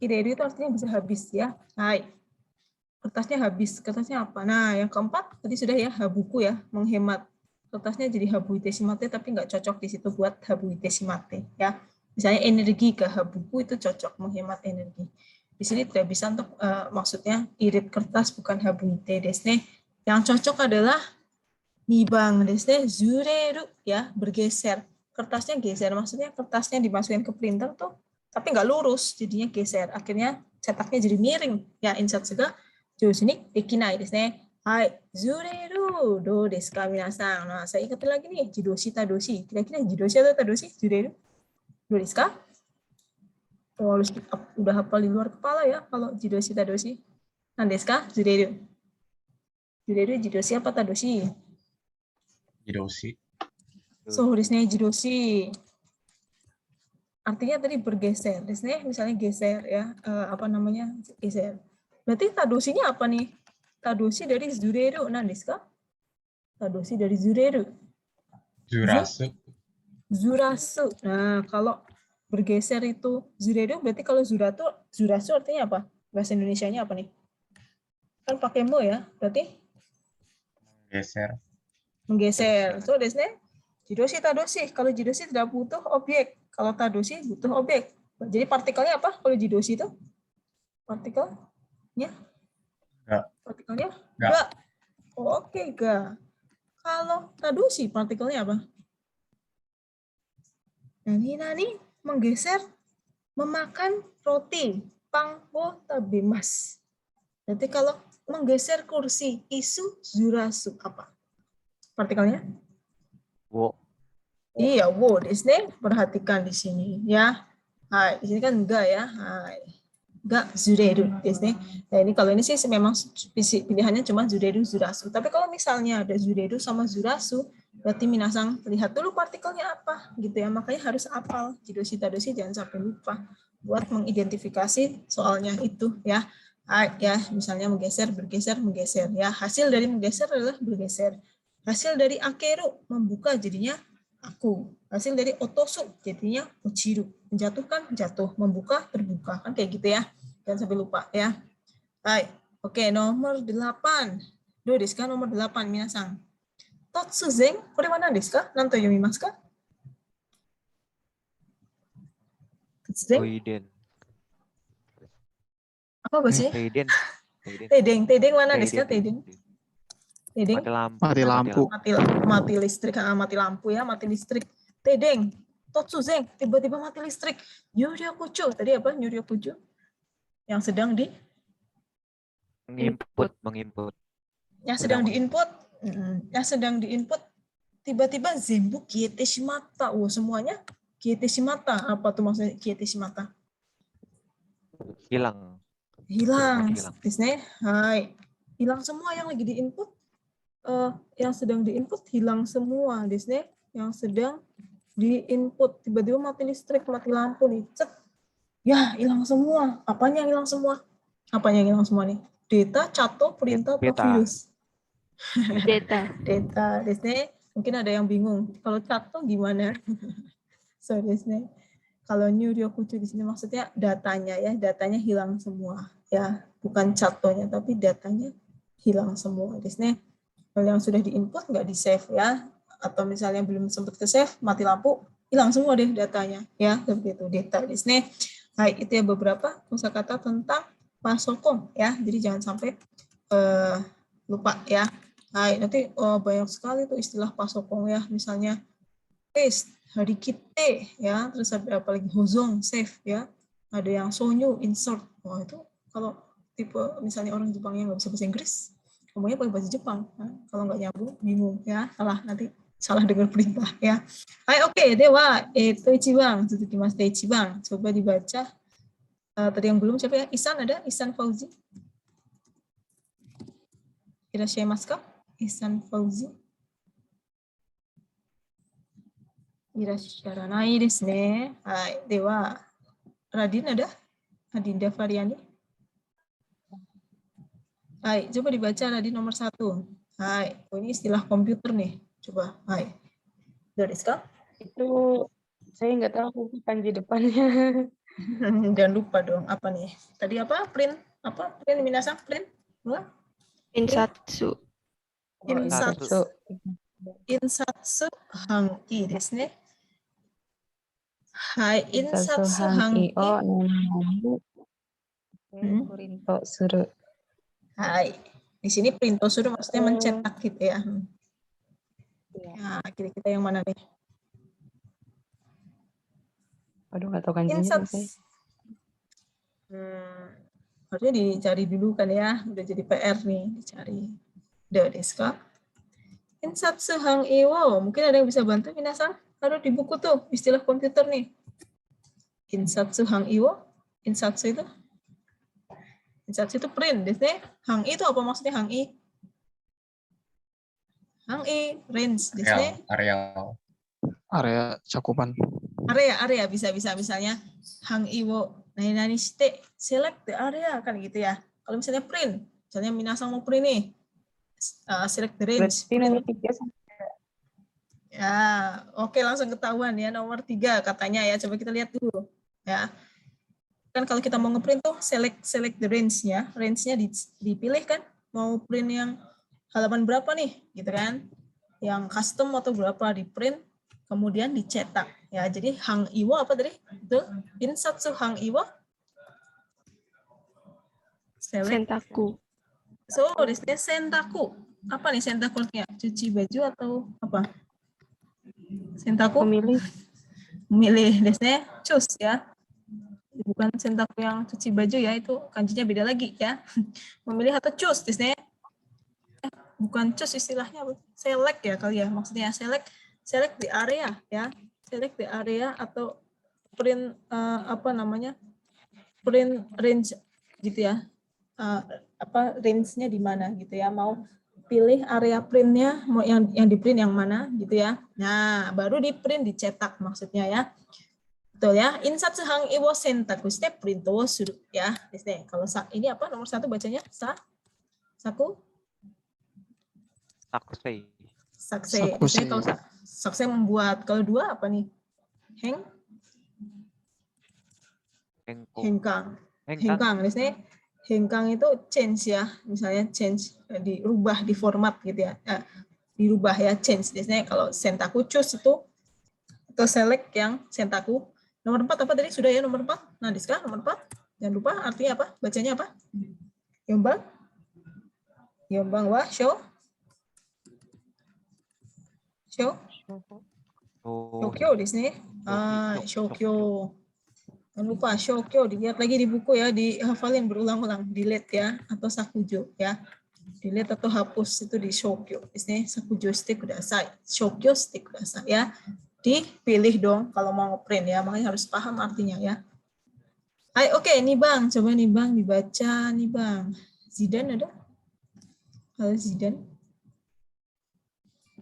kireru itu artinya bisa habis ya. Hai. Kertasnya habis. Kertasnya apa? Nah, yang keempat tadi sudah ya, habuku ya, menghemat. Kertasnya jadi habuite shimate tapi nggak cocok di situ buat habuite shimate ya. Misalnya energi ke habuku itu cocok, menghemat energi. Di sini tidak bisa untuk maksudnya irit kertas bukan habuite desne. Yang cocok adalah nibang desne zureru ya, bergeser. Kertasnya geser, maksudnya kertasnya dimasukin ke printer tuh tapi nggak lurus, jadinya geser. Akhirnya cetaknya jadi miring. Ya, insert juga 上手にできないですね。はい。ずれる。どうですか、皆さん。Nah, saya ingat lagi nih, jidoshi, tadoshi. Kira-kira jidoshi atau tadoshi? Zureru. Do desu ka? Oh, udah hafal di luar kepala ya, kalau jidoshi, tadoshi. Nan desu ka? Zureru. Zureru, jidoshi apa tadoshi? Jidoshi. So, desu ne, jidoshi. Artinya tadi bergeser. Desu ne, misalnya geser ya, geser. Berarti tadosinya apa nih? Tadoshi dari zureru, nandesu ka? Tadoshi dari zureru. Zurasu. Zurasu. Nah, kalau bergeser itu zureru, berarti kalau zurasu artinya apa? Bahasa Indonesianya apa nih? Kan pakai mo ya, berarti? Geser. Menggeser. So, desu ne, jidoshi, tadoshi. Kalau jidoshi tidak butuh objek. Kalau tadoshi butuh objek. Jadi partikelnya apa kalau jidoshi itu? Partikelnya? Enggak. Partikelnya? Enggak. Enggak. Oh, oke, enggak. Kalau tadoshi, partikelnya apa? Nani, menggeser, memakan roti. Pangwo tabemas. Berarti kalau menggeser kursi, isu zurasu, apa? Partikelnya? Wo. Iya, wo desu ne. Perhatikan di sini ya. Hai, di sini kan enggak ya. Hai. Enggak zureru desu ne. Nah, ini kalau ini sih memang pilihannya cuma zureru, zurasu. Tapi kalau misalnya ada zureru sama zurasu, berarti minasang lihat dulu partikelnya apa gitu ya. Makanya harus hafal jidoshi, tadoshi, jangan sampai lupa buat mengidentifikasi soalnya itu ya. Ya, misalnya menggeser, bergeser, menggeser ya. Hasil dari menggeser adalah bergeser. Hasil dari akeru, membuka jadinya aku. Hasil dari otosu jadinya uchiru. Menjatuhkan, jatuh. Membuka, terbuka. Kan kayak gitu ya. Jangan sampai lupa ya. Hai. Oke, nomor 8. Do desu ka? Nomor 8, minasang. Totsuzen, kore wa nan desu ka? Nan to yomimasu ka? Totsuzen? Oiden. Apa bahasanya? Teiden. Tedeng mana desu ka? Tedeng. Tedeng? Mati lampu. Mati lampu. Mati listrik, mati lampu ya, mati listrik. Tedeng. Totsuzen, tiba-tiba mati listrik. Nyuryokucho, tadi apa? Nyuryokucho? Yang sedang Menginput. Yang sedang diinput, tiba-tiba zenbu kiete shimata. Semuanya kiete shimata. Apa tuh maksudnya kiete shimata? Hilang. Desu ne. Hai. Hilang semua yang lagi diinput. Yang sedang diinput hilang semua. Desu ne. Yang sedang diinput, tiba-tiba mati listrik, mati lampu nih. Cet. Ya, hilang semua. Apanya yang hilang semua? Apanya yang hilang semua nih? Data, cato, perintah, atau Data. virus? Data. Data. Desu ne. Mungkin ada yang bingung. Kalau cato gimana? So, desu ne. Kalau nyuryokucho di sini maksudnya datanya ya. Datanya hilang semua. Ya, bukan catonya, tapi datanya hilang semua. Desu ne. Kalau yang sudah diinput nggak di-save ya. Atau misalnya belum sempat ke-save, mati lampu, hilang semua deh datanya. Ya, seperti itu. Data di sini. Baik, itu ya beberapa kosakata tentang pasokon ya. Jadi jangan sampai lupa ya. Baik, nanti banyak sekali tuh istilah pasokon ya. Misalnya paste, harikite ya. Terus ada apa lagi? Hozong, save ya. Ada yang sonyu, insert. Wah, itu kalau tipe misalnya orang Jepang yang nggak bisa bahasa Inggris, ngomongnya pakai bahasa Jepang. Nah, kalau nggak nyambung, bingung ya. Salah dengar perintah ya. Oke, dewa, itu ichiban. Tsukimashite ichiban. Coba dibaca. Tadi yang belum siapa ya? Isan ada? Isan Fauzi. Irashaimasuka? Isan Fauzi. いらっしゃらないですね。はい。では、Radin ada? Adinda Variani? Hai, coba dibaca Radin nomor 1. Hai, oh, ini istilah komputer nih. Coba, hai. Udah desu ka? Itu saya nggak tahu kanji depannya. Jangan lupa dong, apa nih? Tadi apa? Print? Apa? Print, minasang? Print? What? Insatsu. Insatsu. Insatsu hang-i desu ne. Hai, insatsu hang-i. Kurinto suru. Hai. Di sini printo suru maksudnya mencetak gitu ya. Iya. Nah, kira-kira yang mana nih? Aduh, nggak tahu kanjinya saya. Insatsu. Harusnya dicari dulu kan ya. Udah jadi PR nih, dicari. Desu ka? Insatsu hang-i wo. Mungkin ada yang bisa bantu minasan? Taruh di buku tuh, istilah komputer nih. Insatsu hang-i wo. Insatsu itu? Insatsu itu print. Desu ne. Hang-i itu apa maksudnya hang-i? Hang-i, range. Desu ne. Areal. Area cakupan. Area bisa misalnya hang-i wo nani shite select the area kan gitu ya. Kalau misalnya print, misalnya minasang mau print nih. Select the range. Berarti nomor 3 sama Ya, oke langsung ketahuan ya nomor 3 katanya ya. Coba kita lihat dulu ya. Kan kalau kita mau ngeprint tuh select the range-nya. Range-nya dipilih kan. Mau print yang halaman berapa nih gitu kan. Yang custom atau berapa di print kemudian dicetak ya. Jadi hang-i wo apa tadi? Itu insatsu hang-i wo. Sentaku. So, desu ne sentaku. Apa nih sentaku-nya? Cuci baju atau apa? Sentaku? Memilih desu ne. Choose ya. Bukan sentaku yang cuci baju ya, itu kanjinya beda lagi ya. Memilih atau choose desu ne. Bukan choose istilahnya, select ya kali ya. Maksudnya select the area ya. Select the area atau print print range gitu ya. Range-nya di mana gitu ya. Mau pilih area print-nya, mau yang di print yang mana gitu ya. Nah, baru di print dicetak maksudnya ya. Betul ya. Insatsu hang-i wo sentaku shite print wo suru ya. Kalau ini apa nomor 1 bacanya? Saku? Sakusei. Sakse. Sakusei. Kalau sakse membuat. Kalau 2 apa nih? Henko. Hengkang. Hengkang. Hengkang itu change ya. Misalnya change, dirubah, diformat gitu ya. Dirubah ya, change. Biasanya kalau sentaku choose itu atau select yang sentaku. Nomor 4 apa tadi? Sudah ya nomor 4. Nah, sekarang nomor 4. Jangan lupa artinya apa? Bacanya apa? Yombang. Yombang wa show. Shokyo desu ne. Shokyo. Jangan lupa shokyo, dilihat lagi di buku ya, dihafalin berulang-ulang, delete ya, atau sakujo ya. Delete atau hapus itu di shokyo. Desu sakujo shite kudasai. Shokyo shite kudasai ya. Dipilih dong kalau mau ngeprint ya, makanya harus paham artinya ya. Oke, nih Bang, coba nih Bang dibaca nih Bang. Zidan ada? Halo Zidan.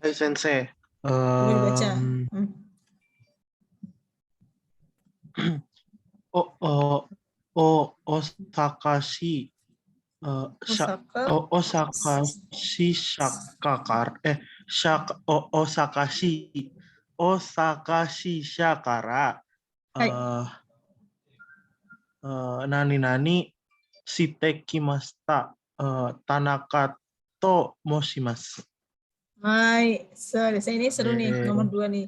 Hai Sensei. Coba dibaca. Osakashi. Osakashi shakakar. Osakashi shakara. Nani shite kimashita. Tanaka to moshimasu. Hai, ini seru nih, nomor 2 nih.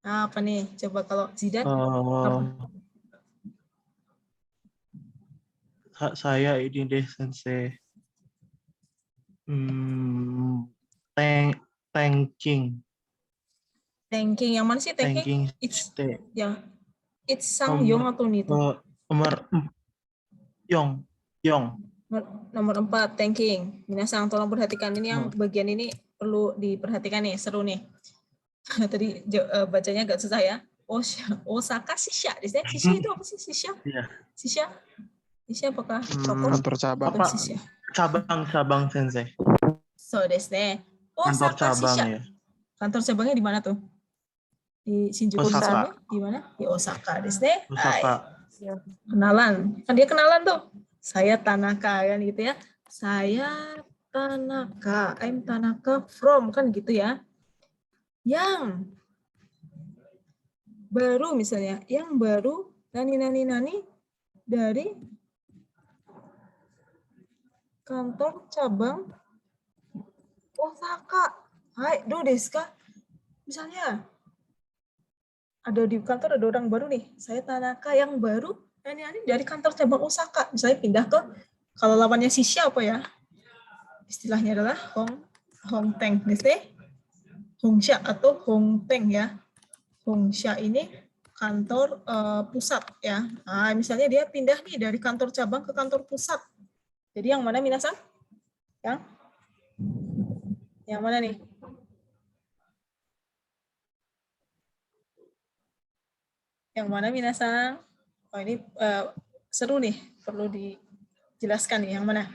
Apa nih? Coba kalau Zidan. Saya ini deh Sensei. Tanking. Tanking yang mana sih tanking? It's sang yong atau nih tuh? Yong. Nomor 4 tanking. Minasang tolong perhatikan ini yang bagian ini perlu diperhatikan nih, seru nih. Tadi bacanya agak susah ya. Osaka Shisha. Shisha itu apa sih? Shisha? Shisha apakah? Kantor cabang. Cabang Sensei. So desu ne. Kantor Osaka cabang Shisha. ya. Kantor cabangnya di mana tuh? Di Shinjuku Osaka. misalnya di mana? Di Osaka desu ne. Osaka. Kenalan. Kan dia kenalan tuh. Saya Tanaka kan gitu ya. Saya Tanaka. I'm Tanaka from kan gitu ya. Yang baru misalnya, yang baru nani dari kantor cabang Osaka. Hai, do desu ka? Misalnya ada di kantor ada orang baru nih. Saya Tanaka yang baru nani dari kantor cabang Osaka. Misalnya pindah ke, kalau lawannya Shisha apa ya? Istilahnya adalah Hongteng desu ne. Hongsha atau Hongteng ya. Hongsha ini kantor pusat ya. Nah, misalnya dia pindah nih dari kantor cabang ke kantor pusat. Jadi yang mana minasan? Yang mana nih? Yang mana minasan? Oh ini seru nih, perlu dijelaskan nih yang mana?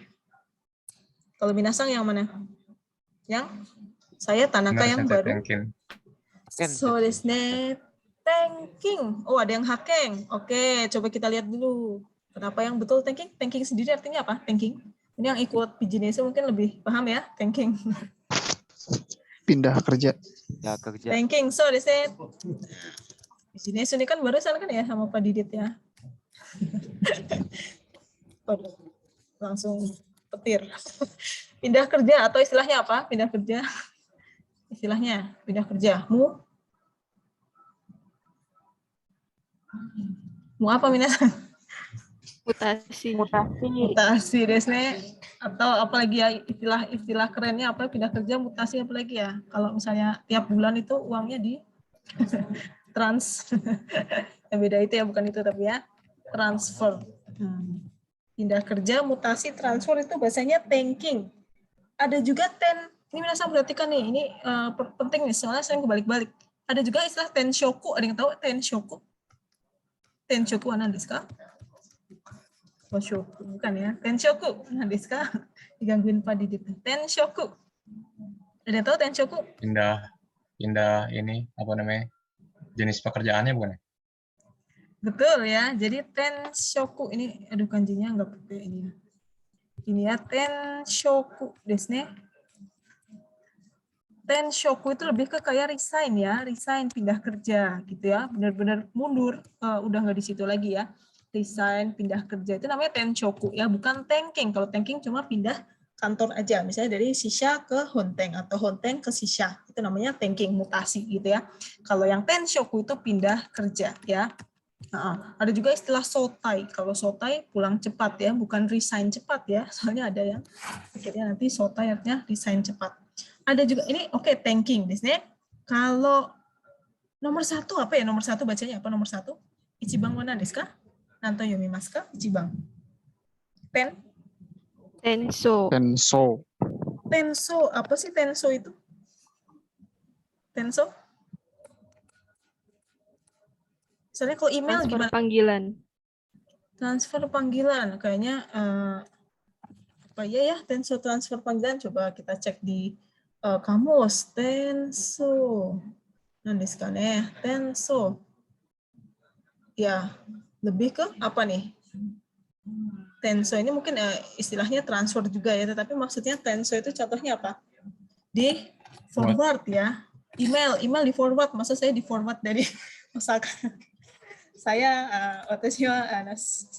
Kalau minasan yang mana? Yang saya Tanaka Benar, yang Sensei, baru. Tenkin. So desu ne. Tanking. Oh, ada yang hakeng. Oke, coba kita lihat dulu. Kenapa yang betul tanking? Tanking sendiri artinya apa? Tanking. Ini yang ikut bisnis mungkin lebih paham ya, tanking. Pindah kerja. Ya kerja. Tanking. So desu ne. Bisnis ini kan barusan kan ya sama Pak Didit ya. Langsung petir. Pindah kerja atau istilahnya apa? Pindah kerja. Istilahnya pindah kerja. Mau apa minasan? Mutasi. Mutasi desu ne. Atau apalagi ya istilah kerennya apa? Pindah kerja, mutasi apalagi ya? Kalau misalnya tiap bulan itu uangnya di trans. Yang beda itu ya, bukan itu tapi ya. Transfer. Pindah kerja, mutasi, transfer itu bahasanya tanking. Ada juga ini minasan perhatikan nih, ini penting nih, soalnya saya kebalik-balik. Ada juga istilah tenshoku, ada yang tahu tenshoku? Tenshoku anan desu ka? Shoku, bukan ya. Tenshoku anan desu ka? Digangguin Pak Didit. Tenshoku. Ada yang tahu tenshoku? Pindah ini apa namanya? Jenis pekerjaannya bukan ya? Betul ya. Jadi tenshoku ini aduh kanjinya enggak pakai ini ya. Ini ya tenshoku desu ne. Tenshoku itu lebih ke kayak resign ya, resign pindah kerja gitu ya, benar-benar mundur, udah nggak di situ lagi ya, resign pindah kerja itu namanya tenshoku ya, bukan tanking. Kalau tanking cuma pindah kantor aja, misalnya dari Shisha ke Honteng atau Honteng ke Shisha, itu namanya tanking, mutasi gitu ya. Kalau yang tenshoku itu pindah kerja ya. Ada juga istilah sotai. Kalau sotai pulang cepat ya, bukan resign cepat ya, soalnya ada yang akhirnya nanti sotai artinya resign cepat. Ada juga ini tanking desu ne. Kalau nomor 1 apa ya? Nomor 1 bacanya apa nomor 1? Ichiban wa nan desu ka? Nanto yomimasu ka? Ichiban. Tenso. Tenso. Apa sih tenso itu? Tenso? Misalnya kalau email Transfer gimana? panggilan. Transfer panggilan. Kayaknya apa ya tenso transfer panggilan? Coba kita cek di kamus. Tenso. Nanti sekali tenso. Ya, lebih ke apa nih? Tenso ini mungkin istilahnya transfer juga ya, tetapi maksudnya tenso itu contohnya apa? Di forward ya. Email di forward. Masa saya di forward dari Osaka? Saya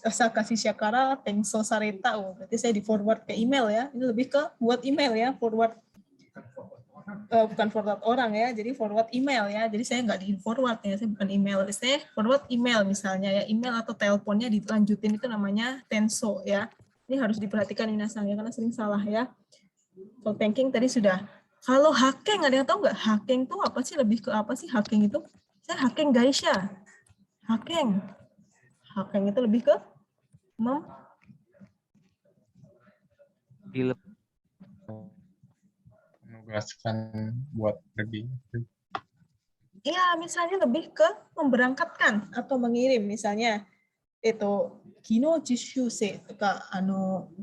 Osaka Shisha kara tenso sareta. Berarti saya di forward ke email ya. Ini lebih ke buat email ya, forward. Bukan forward orang ya, jadi forward email ya. Jadi saya nggak di forward ya, saya bukan email. Saya forward email misalnya ya, email atau teleponnya dilanjutin itu namanya tenso ya. Ini harus diperhatikan minasan ya, karena sering salah ya. Kalau tanking tadi sudah. Kalau hacking ada yang tahu nggak? Hacking itu apa sih? Lebih ke apa sih hacking itu? Saya hacking gaisha. Hacking itu lebih ke menugaskan buat pergi. Ya, misalnya lebih ke memberangkatkan atau mengirim, misalnya itu kino jishusei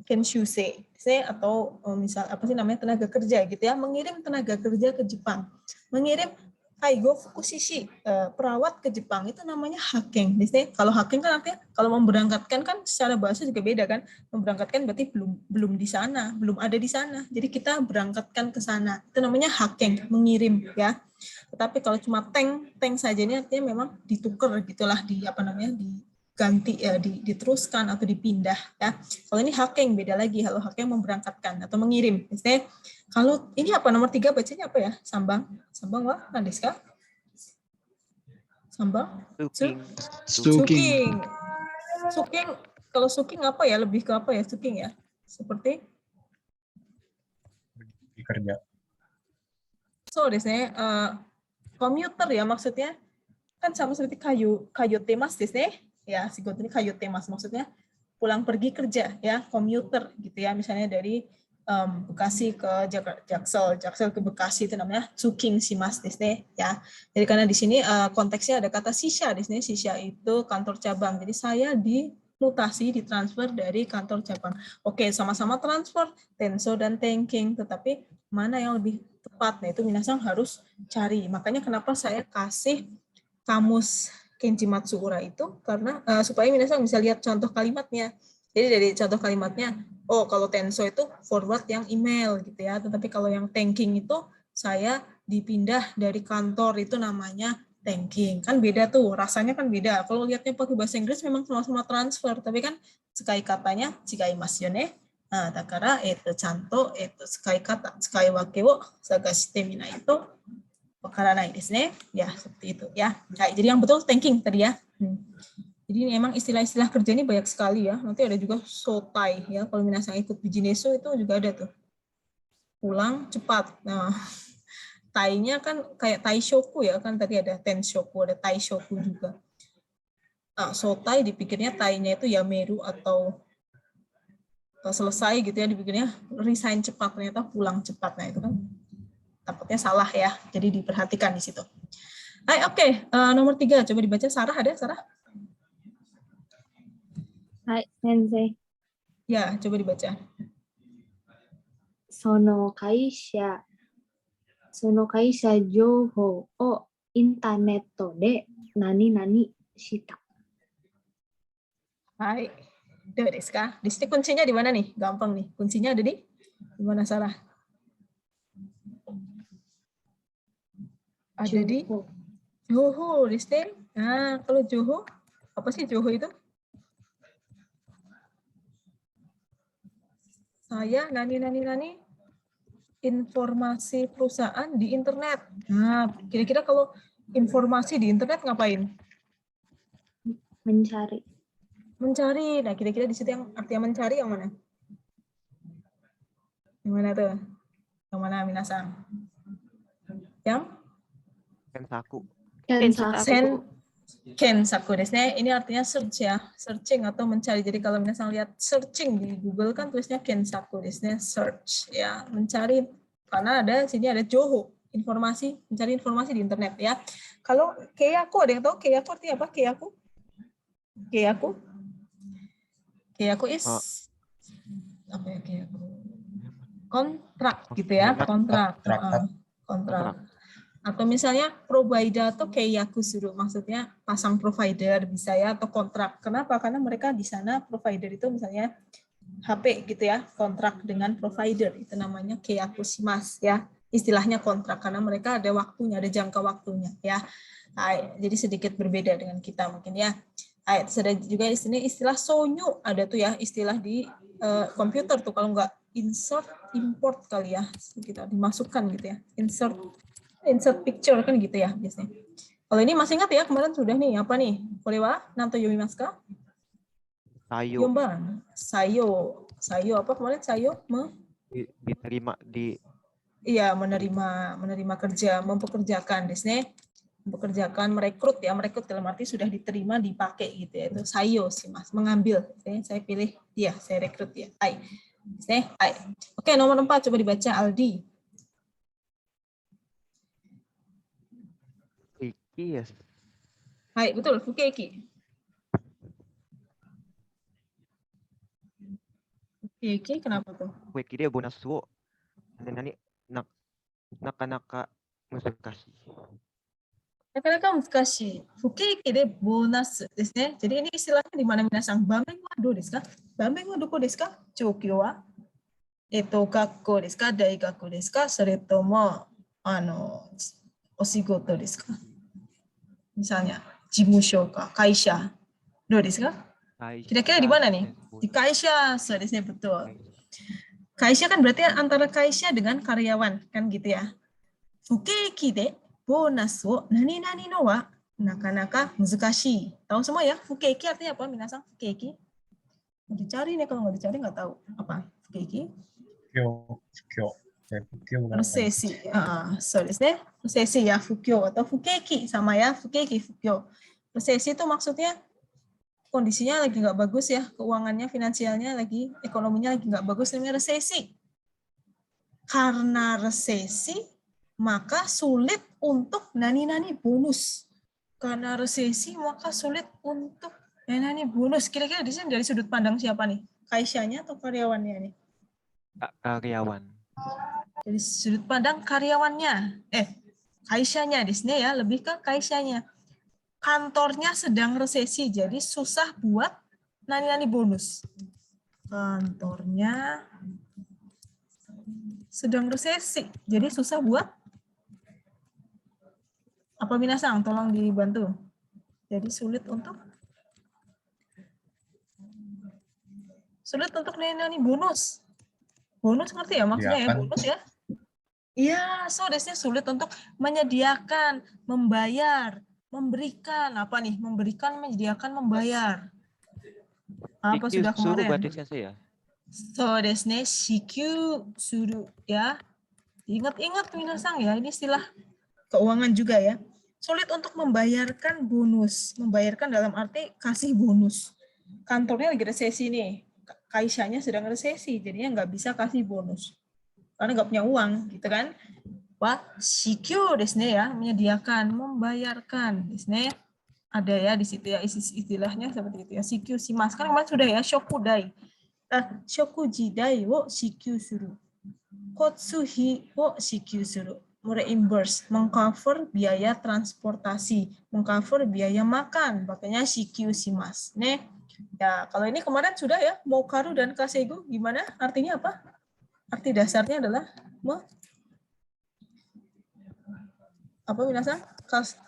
kenshusei atau misal apa sih namanya tenaga kerja gitu ya, mengirim tenaga kerja ke Jepang, mengirim Kaigo fukushishi, perawat ke Jepang itu namanya haken. Biasanya kalau haken kan artinya kalau memberangkatkan kan secara bahasa juga beda kan. Memberangkatkan berarti belum di sana, belum ada di sana. Jadi kita berangkatkan ke sana. Itu namanya haken, mengirim ya. Tetapi kalau cuma tank saja ini artinya memang ditukar gitulah di apa namanya diganti ya diteruskan atau dipindah ya. Kalau ini haken beda lagi. Kalau haken memberangkatkan atau mengirim. Biasanya kalau ini apa nomor 3 bacanya apa ya? Sambang wa Nandeska? Sambang? Suking. Suking. Suking. Kalau suking apa ya? Lebih ke apa ya? Suking ya? Seperti? Kerja. So, desne, komuter ya maksudnya. Kan sama seperti kayu temas desne. Ya, si ini kayu temas maksudnya pulang pergi kerja ya, komuter gitu ya. Misalnya dari Bekasi ke Jaksel ke Bekasi itu namanya tsuking shimasu desne ya. Jadi karena di sini konteksnya ada kata shisha desne, shisha itu kantor cabang. Jadi saya dimutasi, ditransfer dari kantor cabang. Oke, sama-sama transfer tenso dan tenking, tetapi mana yang lebih tepat? Nah, itu minasang harus cari. Makanya kenapa saya kasih kamus Kenji Matsuura itu karena supaya minasang bisa lihat contoh kalimatnya. Jadi dari contoh kalimatnya, oh kalau Tenso itu forward yang email gitu ya, tetapi kalau yang tanking itu saya dipindah dari kantor itu namanya tanking. Kan beda tuh, rasanya kan beda. Kalau lihatnya pakai bahasa Inggris memang sama-sama transfer, tapi kan sekai katanya chigaimasu yo ne. Nah, dakara chanto sekai kata, sekai wake wo sagashite minai itu wakaranai desu ne. Ya, seperti itu ya. Nah, jadi yang betul tanking tadi ya. Jadi memang istilah-istilah kerja ini banyak sekali ya. Nanti ada juga sotai ya. Kalau minasang ikut bijineso itu juga ada tuh. Pulang cepat. Nah, tai-nya kan kayak taishoku ya. Kan tadi ada tenshoku, ada taishoku juga. Nah, sotai dipikirnya tai-nya itu yameru atau selesai gitu ya. Dipikirnya resign cepat. Ternyata pulang cepat. Nah, itu kan takutnya salah ya. Jadi diperhatikan di situ. Oke. Nomor 3. Coba dibaca. Sarah ada? Sarah? Hai, Sensei. Ya, coba dibaca. その会社情報をインターネットで何々した。Hai. Udah desu ka? Di sini kuncinya di mana nih? Gampang nih. Kuncinya ada di mana, Sarah? Ada di Joho, di sini. Nah, kalau Joho, apa sih Joho itu? Saya nani informasi perusahaan di internet. Nah, kira-kira kalau informasi di internet ngapain? Mencari. Mencari. Nah, kira-kira di situ yang artinya mencari yang mana? Yang mana tuh? Yang mana, minasang? Yang? Kensaku. Kensaku desu ne. Ini artinya search ya, searching atau mencari. Jadi kalau misalnya lihat searching di Google kan tulisnya kensaku desu ne, search ya, mencari. Karena sini ada joho, informasi, mencari informasi di internet ya. Kalau keiyaku, ada yang tahu keiyaku artinya apa? Keiyaku is apa ya keiyaku? Kontrak gitu ya, kontrak. Atau misalnya provider atau keiyaku suru, maksudnya pasang provider bisa ya, atau kontrak. Kenapa? Karena mereka di sana provider itu misalnya HP gitu ya, kontrak dengan provider itu namanya keiyaku shimasu ya. Istilahnya kontrak karena mereka ada waktunya, ada jangka waktunya ya. Jadi sedikit berbeda dengan kita mungkin ya. Ada juga istilah sonyu, ada tuh ya istilah di komputer tuh, kalau nggak insert import kali ya, kita dimasukkan gitu ya, insert picture kan gitu ya biasanya. Kalau ini masih ingat ya, kemarin sudah nih, apa nih? Korewa nanto yomimasu ka? Sayo. Yomban. Sayo apa kemarin? Sayo Diterima di. Iya, menerima kerja, mempekerjakan desu, mempekerjakan, merekrut ya, merekrut dalam arti sudah diterima, dipakai gitu ya. Itu sayo sih Mas, mengambil. Saya pilih dia, saya rekrut dia. Oke, nomor 4 coba dibaca Aldi. Iki ya. Hai, betul, Fukeiki. Fukeiki kenapa tuh? Fukeiki dia bonus wo. Nani nakanaka musakashi. なかなか難しい。不景気でボーナスですね。jadi ini istilahnya di mana minasang? 場面はどうですか？場面はどこですか？状況は？学校ですか？大学ですか？それとも、お仕事ですか？misalnya, 事務所か、会社。どうですか？Kira-kira di mana nih? Di kaisha, so betul. Kaisha kan berarti antara kaisha dengan karyawan, kan gitu ya. Fukeiki de bonus wo nani-nani no wa nakanaka muzukashii. Tahu semua ya? Fukeiki artinya apa? Minasan, fukeiki. Mau dicari nih, kalau nggak dicari nggak tahu. Apa? Fukeiki? Fukyo. Fukyo bukan apa? Resesi. So resesi ya, fukyo atau fukeiki sama ya, fukeiki, fukyo. Resesi itu maksudnya kondisinya lagi nggak bagus ya, keuangannya, finansialnya lagi, ekonominya lagi nggak bagus, namanya resesi. Karena resesi, maka sulit untuk nani-nani bonus. Karena resesi, maka sulit untuk nani-nani bonus. Kira-kira di sini dari sudut pandang siapa nih? Kaishanya atau karyawannya nih? Karyawan. Dari sudut pandang karyawannya. Kaishanya di sini ya, lebih ke kaishanya. Kantornya sedang resesi, jadi susah buat nani-nani bonus. Kantornya sedang resesi, jadi susah buat apa minasang? Tolong dibantu. Jadi sulit untuk nani-nani bonus. Bonus ngerti ya maksudnya ya, bonus ya? Iya, so desnya sulit untuk menyediakan, membayar, memberikan apa nih? Memberikan, menyediakan, membayar. Apa sudah Suruh kemarin? berarti sensei ya? So desne shikyu suru ya. Ingat-ingat minasang ya, ini istilah keuangan juga ya. Sulit untuk membayarkan bonus. Membayarkan dalam arti kasih bonus. Kantornya lagi resesi nih. Kaishanya sedang resesi, jadinya nggak bisa kasih bonus. Karena nggak punya uang, gitu kan? Wah, shikyu desne ya, menyediakan, membayarkan. Desne ada ya di situ ya istilahnya seperti itu ya. Shikyu shimasu. Kan kemarin sudah ya, shokudai. Shokujidai wo shikyu suru. Kotsuhi wo shikyu suru. Reimburse, mengcover biaya transportasi, mengcover biaya makan, makanya shikyu shimasu. Nih, ya kalau ini kemarin sudah ya, mokaru dan kasegu gimana? Artinya apa? Arti dasarnya adalah apa minasang?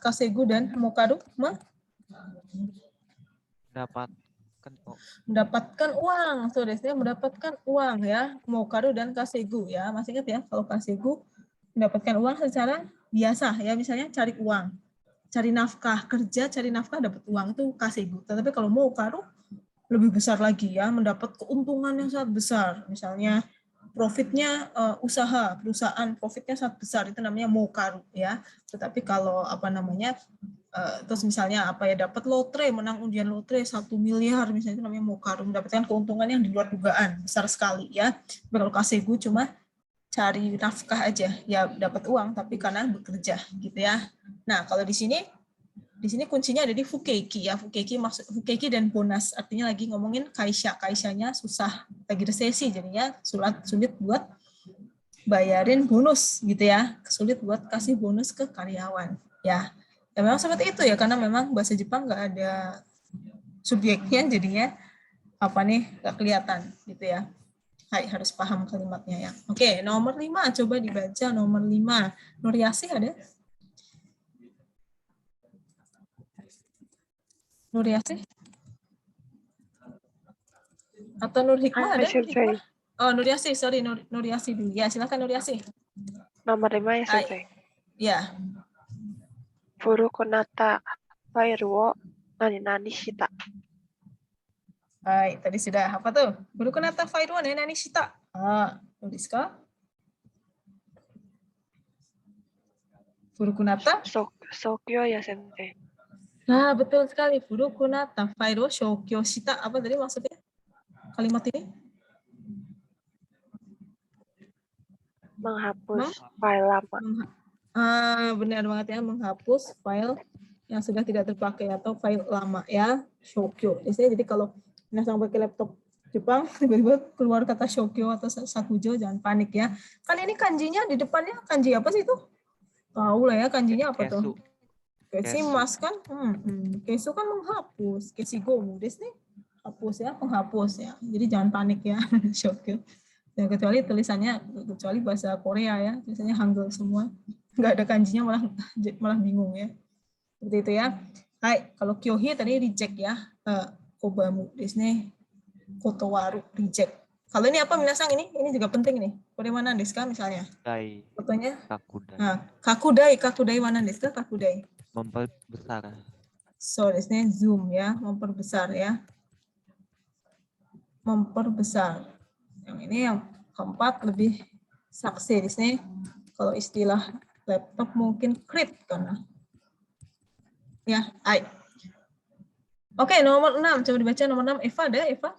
Kasegu dan mokaru mendapatkan uang. So, desnya mendapatkan uang ya. Mokaru dan kasegu ya. Masih ingat ya kalau kasegu mendapatkan uang secara biasa ya, misalnya cari uang, cari nafkah, kerja cari nafkah dapat uang, itu kasegu. Tetapi kalau mokaru lebih besar lagi ya, mendapat keuntungan yang sangat besar. Misalnya profitnya perusahaan profitnya sangat besar, itu namanya mokaru ya. Tetapi kalau apa namanya terus misalnya apa ya, dapat lotre, menang undian lotre 1 miliar misalnya, itu namanya mokaru, mendapatkan keuntungan yang di luar dugaan, besar sekali ya. Tapi kalau kasegu cuma cari nafkah aja, ya dapat uang tapi karena bekerja gitu ya. Nah, kalau di sini kuncinya ada di fukeiki ya. Fukeiki dan bonus, artinya lagi ngomongin kaishanya susah, lagi resesi, jadinya sulit buat bayarin bonus gitu ya, sulit buat kasih bonus ke karyawan ya. Ya memang seperti itu ya, karena memang bahasa Jepang nggak ada subjeknya, jadinya apa nih, nggak kelihatan gitu ya. Hai, harus paham kalimatnya ya. Oke, nomor 5 coba dibaca. Nomor 5 Nuriasi ada? Nuriasi? Atau Nur Hikmah ada? Hikmah? Oh, Nuriasi, sorry, Nuriasi dulu. Ya, silakan Nuriasi. Nomor 5 ya, Sensei. Ya. Furukunata fairu wo nani-nani shita. Hai, tadi sudah apa tuh? Furukunata fairu wo nani-nani shita. Tulis ka? Furukunata? Shokyo ya, Sensei. Nah, betul sekali. Furukunata fairu wo shokyo shita. Apa tadi maksudnya? Kalimat ini? Menghapus file lama. Benar banget ya, menghapus file yang sudah tidak terpakai atau file lama ya, shokyo. Jadi kalau minasang pakai laptop Jepang tiba-tiba keluar kata shokyo atau sakujo, jangan panik ya. Kan ini kanjinya di depannya kanji apa sih itu? Tahu lah ya kanjinya apa tuh? Kesimas kan? Kesu kan menghapus. Kesigomu desu nih. Hapus ya, penghapus ya. Jadi jangan panik ya. Shokyo. Dan kecuali tulisannya, kecuali bahasa Korea ya. Tulisannya Hangul semua. Nggak ada kanjinya malah bingung ya. Seperti itu ya. Hai, kalau kyohi tadi reject ya. Kobamu desu nih. Kotowaru reject. Kalau ini apa minasang ini? Ini juga penting nih. Kode mana desu ka misalnya? Dai. Fotonya. Kakudai. Nah, kakudai mana desu ka? Kakudai. Memperbesar. So, desu nih zoom ya, memperbesar ya. Memperbesar. Yang ini yang keempat lebih saksi di sini. Kalau istilah laptop mungkin crit karena. Ya, ai. Oke, nomor 6. Coba dibaca nomor 6. Eva ada, Eva?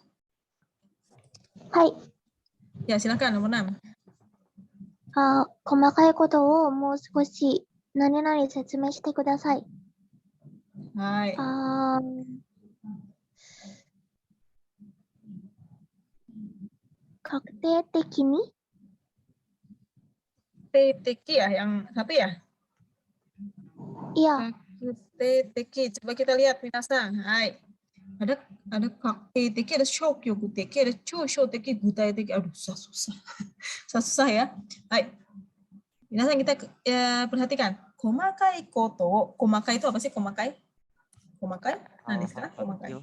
はい。 Ya, silakan nomor 6. 細かいことをもう少し何々説明してください。 Hai. 確定的に Teki ya, yang satu ya? いや、 Teki. Coba kita lihat minasang. Hai. Ada kakte teki, ada shokyoku teki, ada chusho teki, gutai teki. Aduh, susah. Susah ya. Hai. Minasang kita perhatikan. Komakai koto. Komakai itu apa sih komakai? Komakai? Nah, ini sekarang komakai.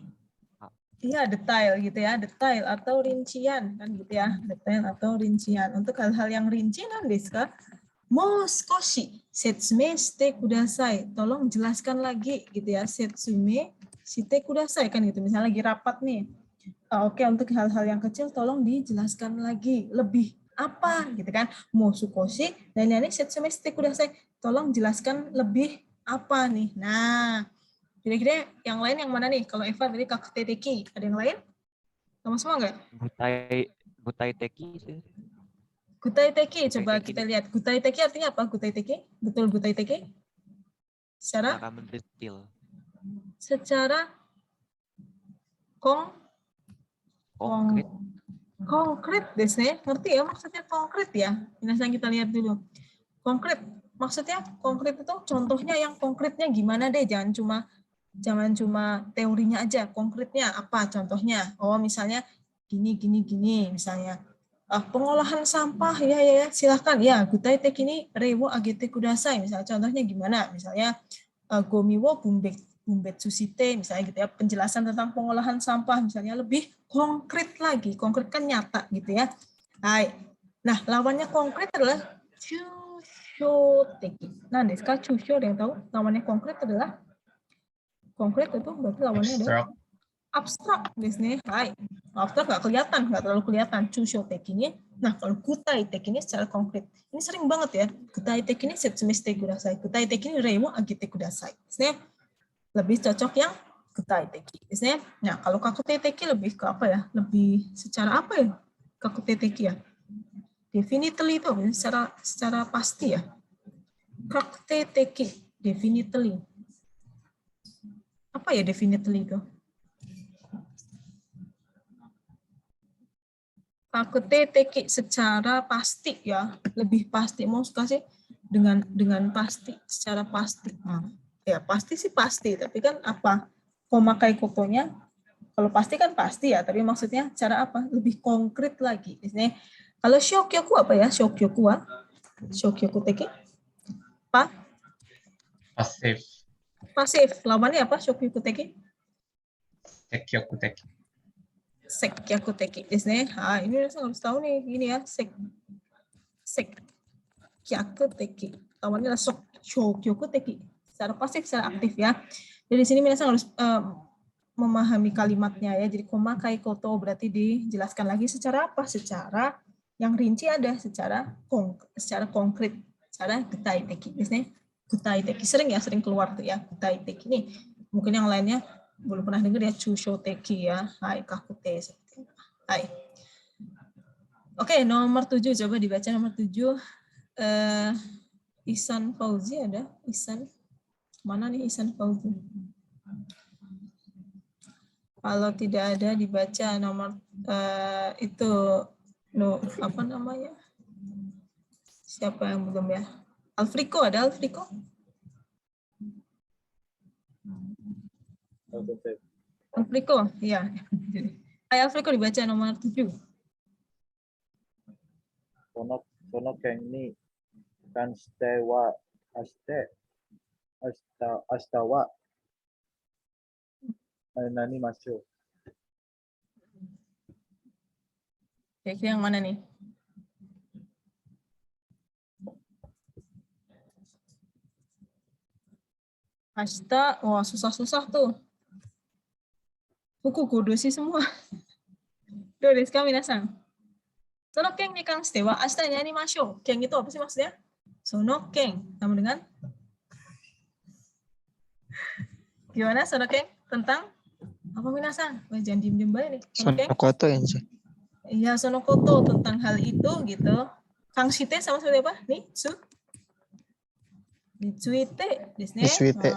Iya, detail gitu ya, detail atau rincian kan gitu ya, detail atau rincian. Untuk hal-hal yang rinci desu ka? Moskoshi setsume shite kudasai. Tolong jelaskan lagi gitu ya, setsume shite kudasai kan gitu. Misalnya lagi rapat nih. Oke, untuk hal-hal yang kecil tolong dijelaskan lagi, lebih apa gitu kan. Moskoshi dan ini setsume shite kudasai. Tolong jelaskan lebih apa nih. Nah, kira-kira yang lain yang mana nih? Kalau Eva tadi kakte teki, ada yang lain? Sama semua nggak? Gutai teki. Gutai teki, coba teki kita lihat. Gutai teki artinya apa? Gutai teki? Betul gutai teki? Secara? Cara mendetil. Secara Konkret. konkret desu ne. Ngerti ya maksudnya konkret ya? Minasang kita lihat dulu. Konkret. Maksudnya konkret itu contohnya yang konkretnya gimana deh? Jangan cuma teorinya aja, konkretnya apa contohnya? Oh, misalnya gini misalnya. Pengolahan sampah ya silahkan ya. Gutai teki ni rewo agete kudasai. Misalnya contohnya gimana? Misalnya gomi wo bumbetsu shite misalnya gitu ya. Penjelasan tentang pengolahan sampah misalnya lebih konkret lagi. Konkret kan nyata gitu ya. Hai. Nah, lawannya konkret adalah chusho teki. Nah, desu ka chusho, ada yang tahu? Lawannya konkret adalah konkret itu berarti lawannya ada abstrak di sini. Hai. Abstrak nggak terlalu kelihatan. Chusho teki ini. Nah, kalau gutai teki ini secara konkret. Ini sering banget ya. Gutai teki ini setsume shite kudasai. Gutai teki ini rei wo agete kudasai. Di lebih cocok yang gutai teki. Di sini. Nah, kalau kakute teki lebih ke apa ya? Lebih secara apa ya? Kakute teki ya. Definitely itu secara pasti ya. Kakute teki definitely. Apa ya definitely itu? Kakute teki secara pasti ya, lebih pasti. Mau kasih dengan pasti, secara pasti. Ya pasti sih pasti, tapi kan apa? Komakai kotonya, kalau pasti kan pasti ya, tapi maksudnya cara apa? Lebih konkret lagi. Di sini. Kalau shokyoku apa ya? Shokyoku wa? Shokyoku teki? Pasif. Pasif. Lawannya apa? Shokyoku teki? Sekyoku teki. Sekyaku teki. Di sini. Ini harus tahu nih. Ini ya. Sekyaku teki. Lawannya adalah shokyoku teki. Secara pasif, secara aktif ya. Jadi di sini minasan harus memahami kalimatnya ya. Jadi komakai koto berarti dijelaskan lagi secara apa? Secara yang rinci ada, secara konkret, secara gutai teki. Di sini gutai teki sering keluar tuh ya gutai teki ini. Mungkin yang lainnya belum pernah dengar ya chusho teki ya. Hai kakute. Hai. Oke, nomor 7 coba dibaca nomor 7. Ihsan Fauzi ada? Ihsan. Mana nih Ihsan Fauzi? Kalau tidak ada dibaca nomor itu apa namanya? Siapa yang belum ya? Alfriko ada Alfriko? Alfrico, ya. Ayo Alfrico dibaca nomor 7. その件に関しては、明日は何ましょう。 Kira-kira yang mana nih? Hashta, wah susah-susah tuh. Buku kudu sih semua. Do desu ka minasan? Sono ken ni kanshite wa ashita ni yarimashou. Ken itu apa sih maksudnya? Sono ken. Sama dengan? Gimana sono ken? Tentang apa minasan? Wah, jangan diem-diem banget nih. Sono ken? Sonokoto ya, sensei. Iya, sonokoto tentang hal itu gitu. Kanshite sama seperti apa? Nitsu. Nitsuite desu ne. Nitsuite.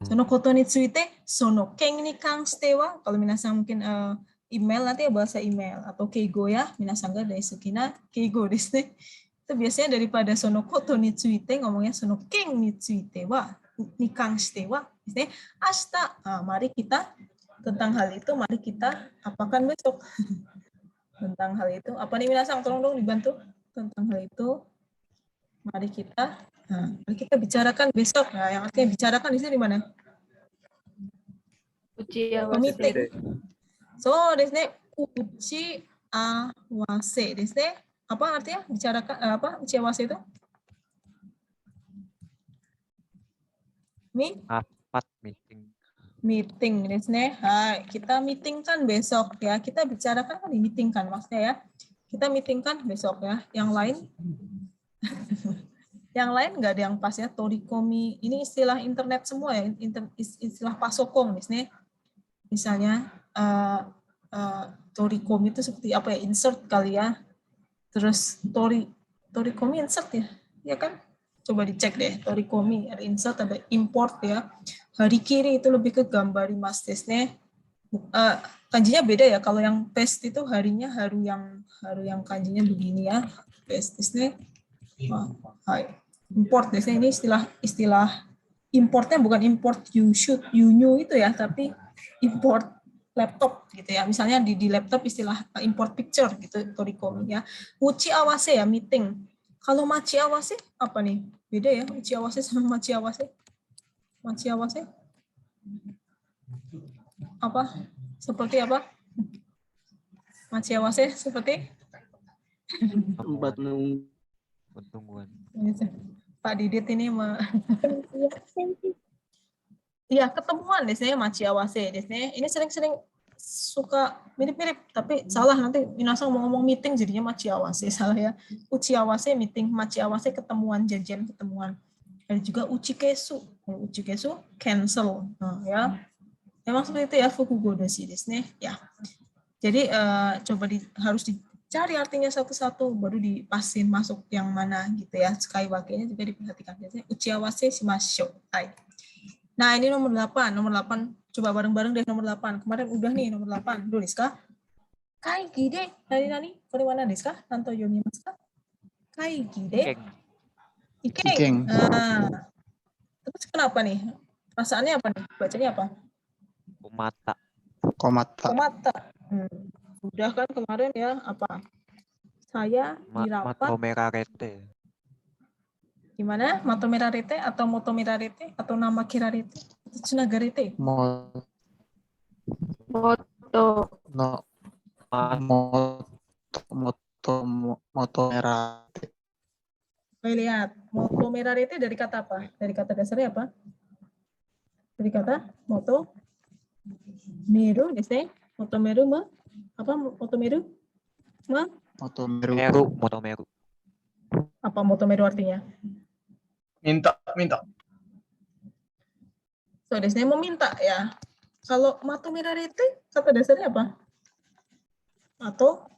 Sonokoto nitsuite, sono ken ni kanshite wa, kalau minasan mungkin email nanti ya bahasa email atau keigo ya, minasan ga daisuki na keigo desu ne. Itu biasanya daripada sonokoto nitsuite ngomongnya sono ken nitsuite wa, ni kanshite wa desu ne. Ashita, mari kita tentang hal itu, mari kita apakan besok. Tentang hal itu. Apa nih minasan, tolong dong dibantu tentang hal itu. Mari kita bicarakan besok. Nah, yang artinya bicarakan di sini di mana? Meeting. So, desu ne, uchi awase desu ne. Apa artinya bicarakan apa? Uchi awase itu? Rapat meeting. Meeting desu ne. Hai, kita meeting kan besok ya. Kita bicarakan kan di meeting kan maksudnya ya. Kita meeting kan besok ya. Yang lain yang lain nggak ada yang pas ya. Torikomi ini istilah internet semua ya, istilah pasokong nih. Misalnya torikomi itu seperti apa ya, insert kali ya. Terus torikomi insert ya, ya kan? Coba dicek deh, torikomi ada insert, ada import ya. Harikiri itu lebih ke gambarimasu desu ne. Kanjinya beda ya. Kalau yang paste itu harinya haru yang kanjinya begini ya. Paste desu ne. Import biasanya ini istilah importnya bukan import you new itu ya, tapi import laptop gitu ya. Misalnya di laptop istilah import picture gitu, torikomi ya. Uchi awase ya, meeting. Kalau machi awase apa nih? Beda ya, uchi awase sama machi awase. Machi awase apa? Seperti apa? Machi awase seperti Tempat nunggu. Pertungguan. Pak Didit ini iya, ketemuan desnya machi awase desnya. Ini sering-sering suka mirip-mirip, tapi salah nanti minasan mau ngomong meeting jadinya machi awase, salah ya. Uchi awase meeting, machi awase ketemuan, janjian ketemuan. Ada juga uchikesu. Uchikesu cancel. Nah, ya. Memang seperti itu ya, fukugo desu desnya. Ya. Jadi coba harus dicari artinya satu-satu, baru dipasin masuk yang mana gitu ya. Skywake-nya juga diperhatikan. Biasanya uchi awase shimashou. Hai. Nah, ini nomor 8. Nomor 8. Coba bareng-bareng deh nomor 8. Kemarin udah nih nomor 8. Do desu ka? Kaigi de nani? Kore wa nan desu ka? Tanto yomimasu ka? Kaigi de Ikeng. Nah. Terus kenapa nih? Perasaannya apa nih? Bacanya apa? Komata. Udah kan kemarin ya, apa? Saya di rapat. Matomerarete. Gimana? Matomerarete atau motomerarete atau nama kirarete? Atau tsunagarete? Motomerarete. Oke, lihat. Motomerarete dari kata apa? Dari kata dasarnya apa? Dari kata motomeru desu ne. Motomeru apa motomeru? Motomeru. Apa motomeru artinya? Minta. So, desu ne meminta ya. Kalau matomerarete kata dasarnya apa? Atau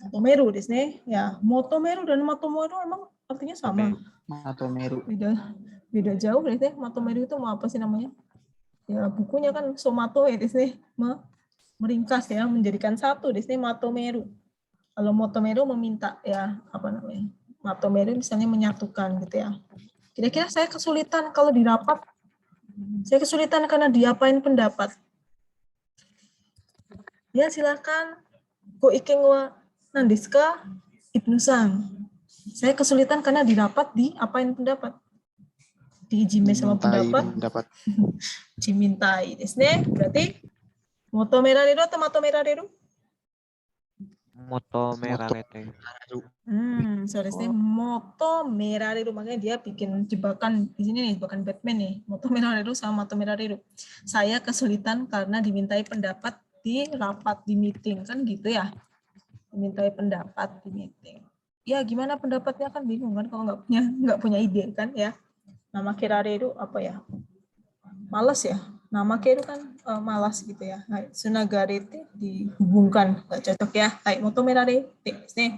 motomeru desu ne. Ya, motomeru dan matomeru emang artinya sama. Matomeru. Beda jauh desu ne. Matomeru itu mau apa sih namanya? Ya, bukunya kan somato ya desu ne. Meringkas ya, menjadikan satu desu ne matomeru. Kalau motomeru meminta ya, apa namanya? Matomeru misalnya menyatukan gitu ya. Kira-kira saya kesulitan kalau di rapat Saya kesulitan karena diapain pendapat. Ya, silakan. Go iken wa nandeska Ibnu Sang. Saya kesulitan karena didapat diapain pendapat. Diijime sama Dimintai pendapat. pendapat. Dimintai desu ne. Berarti motomerareru atau matomereru? Moto merarete. Sorry, motomerareru, makanya dia bikin jebakan di sini nih, jebakan Batman nih. Motomerareru sama matomereru. Saya kesulitan karena dimintai pendapat di rapat, di meeting, kan gitu ya. Dimintai pendapat di meeting. Ya gimana pendapatnya, kan bingung kan kalau nggak punya ide kan ya. Nama kirareru apa ya? Malas ya. Nama kira kan malas gitu ya. Hai, sunagarete dihubungkan, nggak cocok ya. Hai, motomerarete nih.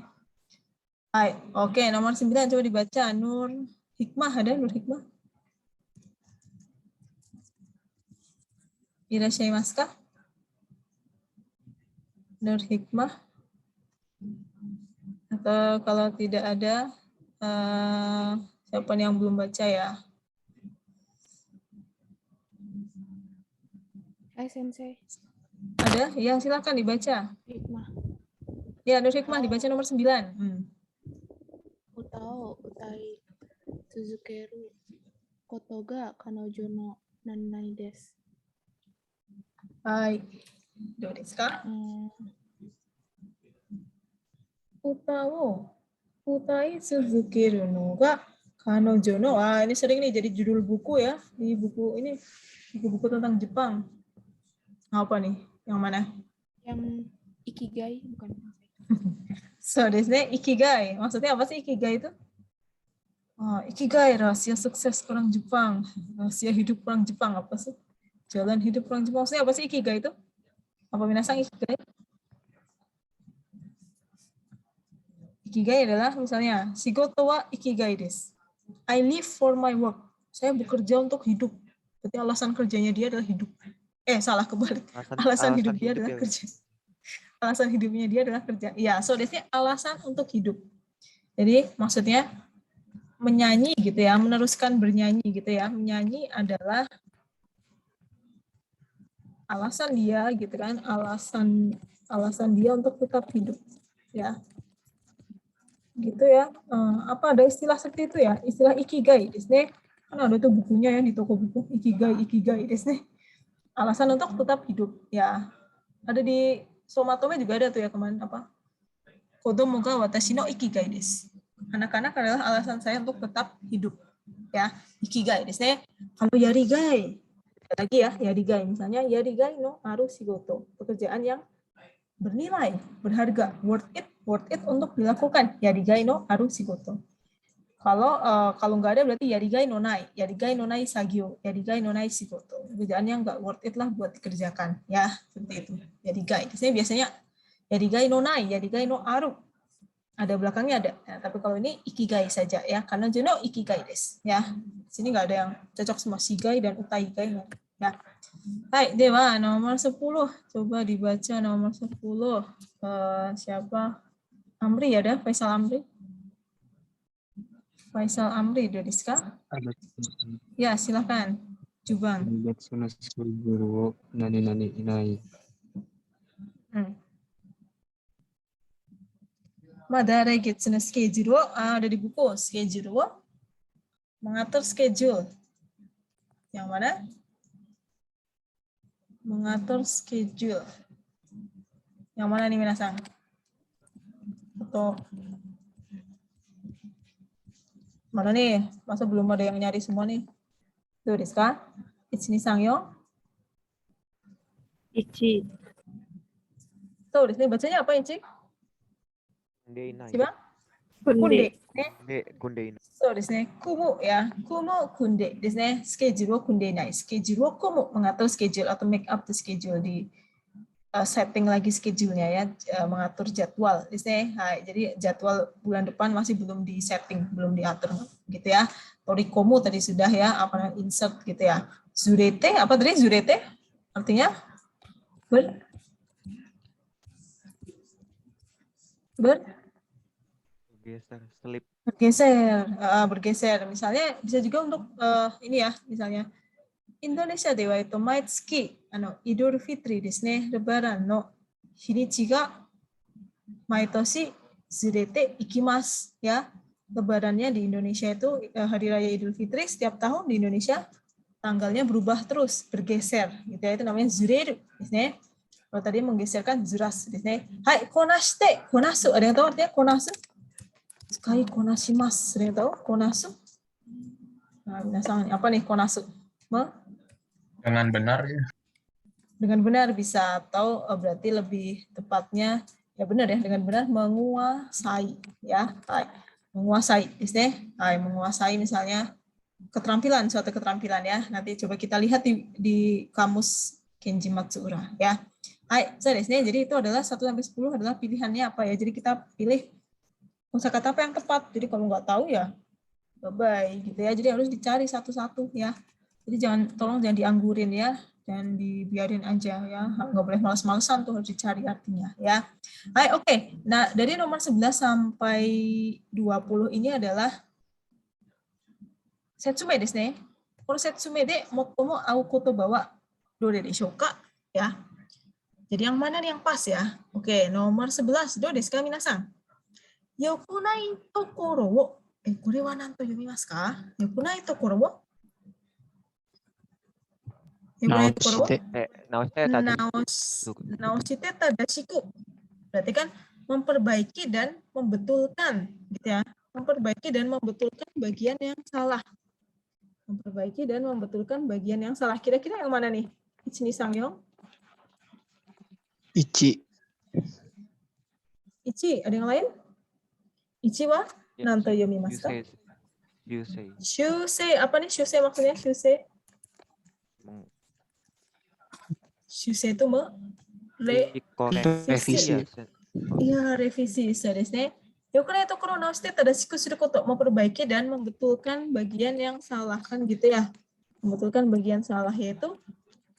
Hai, oke, nomor 9 coba dibaca. Nur Hikmah, ada Nur Hikmah? Irashaimasuka? Nur Hikmah? Atau kalau tidak ada, siapa yang belum baca ya? Hai Sensei. Ada? Ya, silakan dibaca. Hikmah. Ya, Nur Hikmah dibaca nomor 9. Utao utai suzukeru koto ga kanojo no nanai desu. Hai. Do desu ka? Utao utai suzukeru no ga kanojo no. Ini sering nih jadi judul buku ya. Di buku ini, buku-buku tentang Jepang. Apa nih? Yang mana? Yang ikigai bukan? So, desu ne, ikigai. Maksudnya apa sih ikigai itu? Oh, ikigai, rahasia sukses orang Jepang. Rahasia hidup orang Jepang apa sih? Jalan hidup orang Jepang. Maksudnya apa sih ikigai itu? Apa minasang ikigai? Ikigai adalah misalnya, shigoto wa ikigai desu. I live for my work. Saya bekerja untuk hidup. Berarti alasan kerjanya dia adalah hidup. Salah, kebalik. Alasan hidup dia adalah kerja. Alasan hidupnya dia adalah kerja. Ya, so that's alasan untuk hidup. Jadi maksudnya menyanyi gitu ya, meneruskan bernyanyi gitu ya. Menyanyi adalah alasan dia gitu kan, alasan dia untuk tetap hidup ya. Gitu ya. Apa ada istilah seperti itu ya? Istilah ikigai desu. Kan ada tuh bukunya ya di toko buku, ikigai desu. Alasan untuk tetap hidup ya. Ada di Somatome juga ada tuh ya kemarin apa? Kodomo ga watashi no ikigai desu. Anak-anak adalah alasan saya untuk tetap hidup ya. Ikigai desu. Kalau yarigai, lagi ya, yarigai misalnya yarigai no aru shigoto, pekerjaan yang bernilai, berharga, worth it untuk dilakukan. Yarigai no aru shigoto. Kalau nggak ada berarti yarigai no nai sagyo, yarigai no nai shigoto. Pekerjaan yang nggak worth it lah buat dikerjakan, ya seperti itu. Yarigai. Biasanya yarigai no nai, yarigai no aru. Ada belakangnya ada. Ya, tapi kalau ini ikigai saja ya, karena jono ikigai desu. Ya, sini nggak ada yang cocok sama shigai dan utaigai. Ya. Hai, dewa nomor 10. Coba dibaca nomor 10. Siapa? Amri ada? Faisal Amri? Faisal Amri, Dodiska? Ya, silakan. Jubang. Nani inai. Madara getsu no schedule ada di buku schedule. Mengatur schedule. Yang mana? Mengatur schedule. Yang mana nih minasang? Atau mana nih? Masa belum ada yang nyari semua nih? Tuh, Deska. Ichi-ni-san yo. Ichi. Tuh, Deska. Bacanya apa, Ichi? Kunde inai. Siapa? Kunde. Kunde inai. そうですね。kumu ya. Kumu kunde ですね。scheduleを組んでいない。scheduleをkumu mengatur schedule atau make up the schedule di setting lagi schedule-nya ya, mengatur jadwal. Di sini, jadi jadwal bulan depan masih belum di setting, belum diatur gitu ya. Torikomu tadi sudah ya, apa namanya insert gitu ya. Zurete, apa tadi zurete? Artinya bergeser. Misalnya bisa juga untuk ini ya, misalnya Indonesia では毎月イドルフィトリですね、レバランの日にちが毎年ずれていきますya. Lebarannya di Indonesia itu hari raya Idul Fitri setiap tahun di Indonesia tanggalnya berubah terus, bergeser gitu ya. Itu namanya zureruですね. Kalau tadi menggeserkan zurasですね. Hai, konashite, konasu. Ada yang tahu artinya konasu? Sekali konashimasu. Ada yang tahu konasu? Nah, minasan, apa nih konasu? Dengan benar ya. Dengan benar bisa, atau berarti lebih tepatnya ya benar ya, dengan benar menguasai ya. Hai, menguasaiですね. Hai, menguasai misalnya keterampilan, suatu keterampilan ya. Nanti coba kita lihat di kamus Kenji Matsuura ya. Hai, soですね. Jadi itu adalah 1 sampai 10 adalah pilihannya apa ya. Jadi kita pilih kosakata apa yang tepat. Jadi kalau nggak tahu ya bye-bye gitu ya. Jadi harus dicari satu-satu ya. Jadi tolong jangan dianggurin ya. Dan dibiarin aja ya, nggak boleh malas-malesan tuh, harus dicari artinya ya. Hai, oke. Nah, dari nomor 11 sampai 20 ini adalah setsume desu ne. Kalau setsume de motomo au kotoba wa dore deshou ka ya. Jadi yang mana nih yang pas ya? Oke, nomor 11 do desu ka minasan? Yokunai tokoro wo, kore wa nan to yomimasu ka? Yokunai tokoro wo? Naoshite. Naoshite tadashiku. Berarti kan memperbaiki dan membetulkan gitu ya. Memperbaiki dan membetulkan bagian yang salah. Memperbaiki dan membetulkan bagian yang salah. Kira-kira yang mana nih? Ichi ni sangyong? Ichi. Ichi, ada yang lain? Ichi wa nanto yomimasu ka? Shusei. Apa nih shusei maksudnya? Shusei. Shusei itu revisi. Iya, revisi. So desu ne. Yokunai tokoro naoshite tadashiku suru koto, memperbaiki dan membetulkan bagian yang salah kan gitu ya. Membetulkan bagian salah yaitu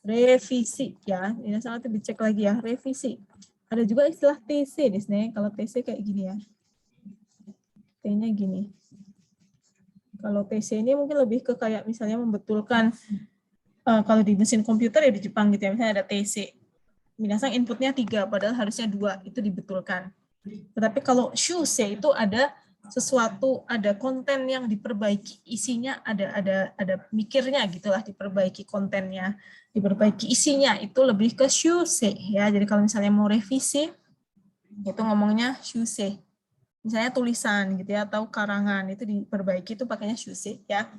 revisi ya. Ini salah itu dicek lagi ya, revisi. Ada juga istilah TC desu ne. Kalau TC kayak gini ya. T-nya gini. Kalau TC ini mungkin lebih ke kayak misalnya membetulkan kalau di mesin komputer ya di Jepang gitu ya, misalnya ada TC. Minasang inputnya 3, padahal harusnya 2, itu dibetulkan. Tetapi kalau shusei itu ada sesuatu, ada konten yang diperbaiki, isinya ada mikirnya gitulah, diperbaiki kontennya, diperbaiki isinya, itu lebih ke shusei ya. Jadi kalau misalnya mau revisi, itu ngomongnya shusei. Misalnya tulisan gitu ya, atau karangan, itu diperbaiki, itu pakainya shusei ya.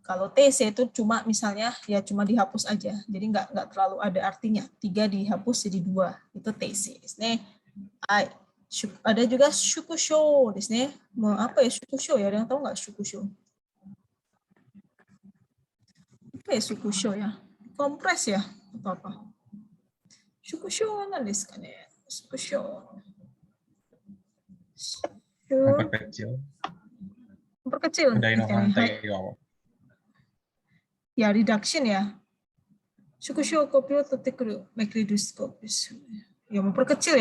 Kalau TC itu cuma misalnya ya cuma dihapus aja, jadi nggak terlalu ada artinya. 3 dihapus jadi 2, itu TC. Ada juga shukusho desu ne. Apa ya shukusho ya? Ada yang tahu nggak shukusho? Apa ya shukusho ya? Kompres ya atau apa? Shukusho nan desu ka ne? Shukusho. Memperkecil. Ya, reduction ya. Shukusho kopi atau tekru makridoskopis. Ya, memperkecil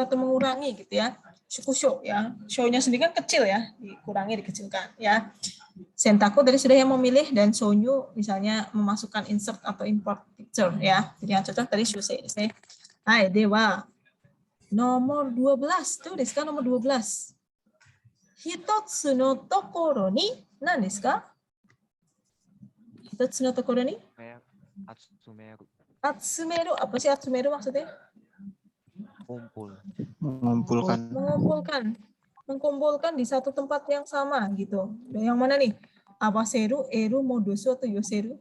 atau mengurangi gitu ya. Shukusho ya. Show-nya sendiri kan kecil ya, dikurangi, dikecilkan ya. Sentaku tadi sudah yang memilih, dan shonyu misalnya memasukkan insert atau import picture ya. Jadi yang cocok tadi shusei desu ne. Hai, dewa. Nomor 12 tuh desu ka, nomor 12. Hitotsu no tokoro ni nan desu ka? Hitotsu no tokoro ni? Atsumeru. Atsumeru. Apa sih atsumeru maksudnya? Mengumpulkan di satu tempat yang sama gitu. Yang mana nih? Awaseru, eru, modosu, atau yoseru?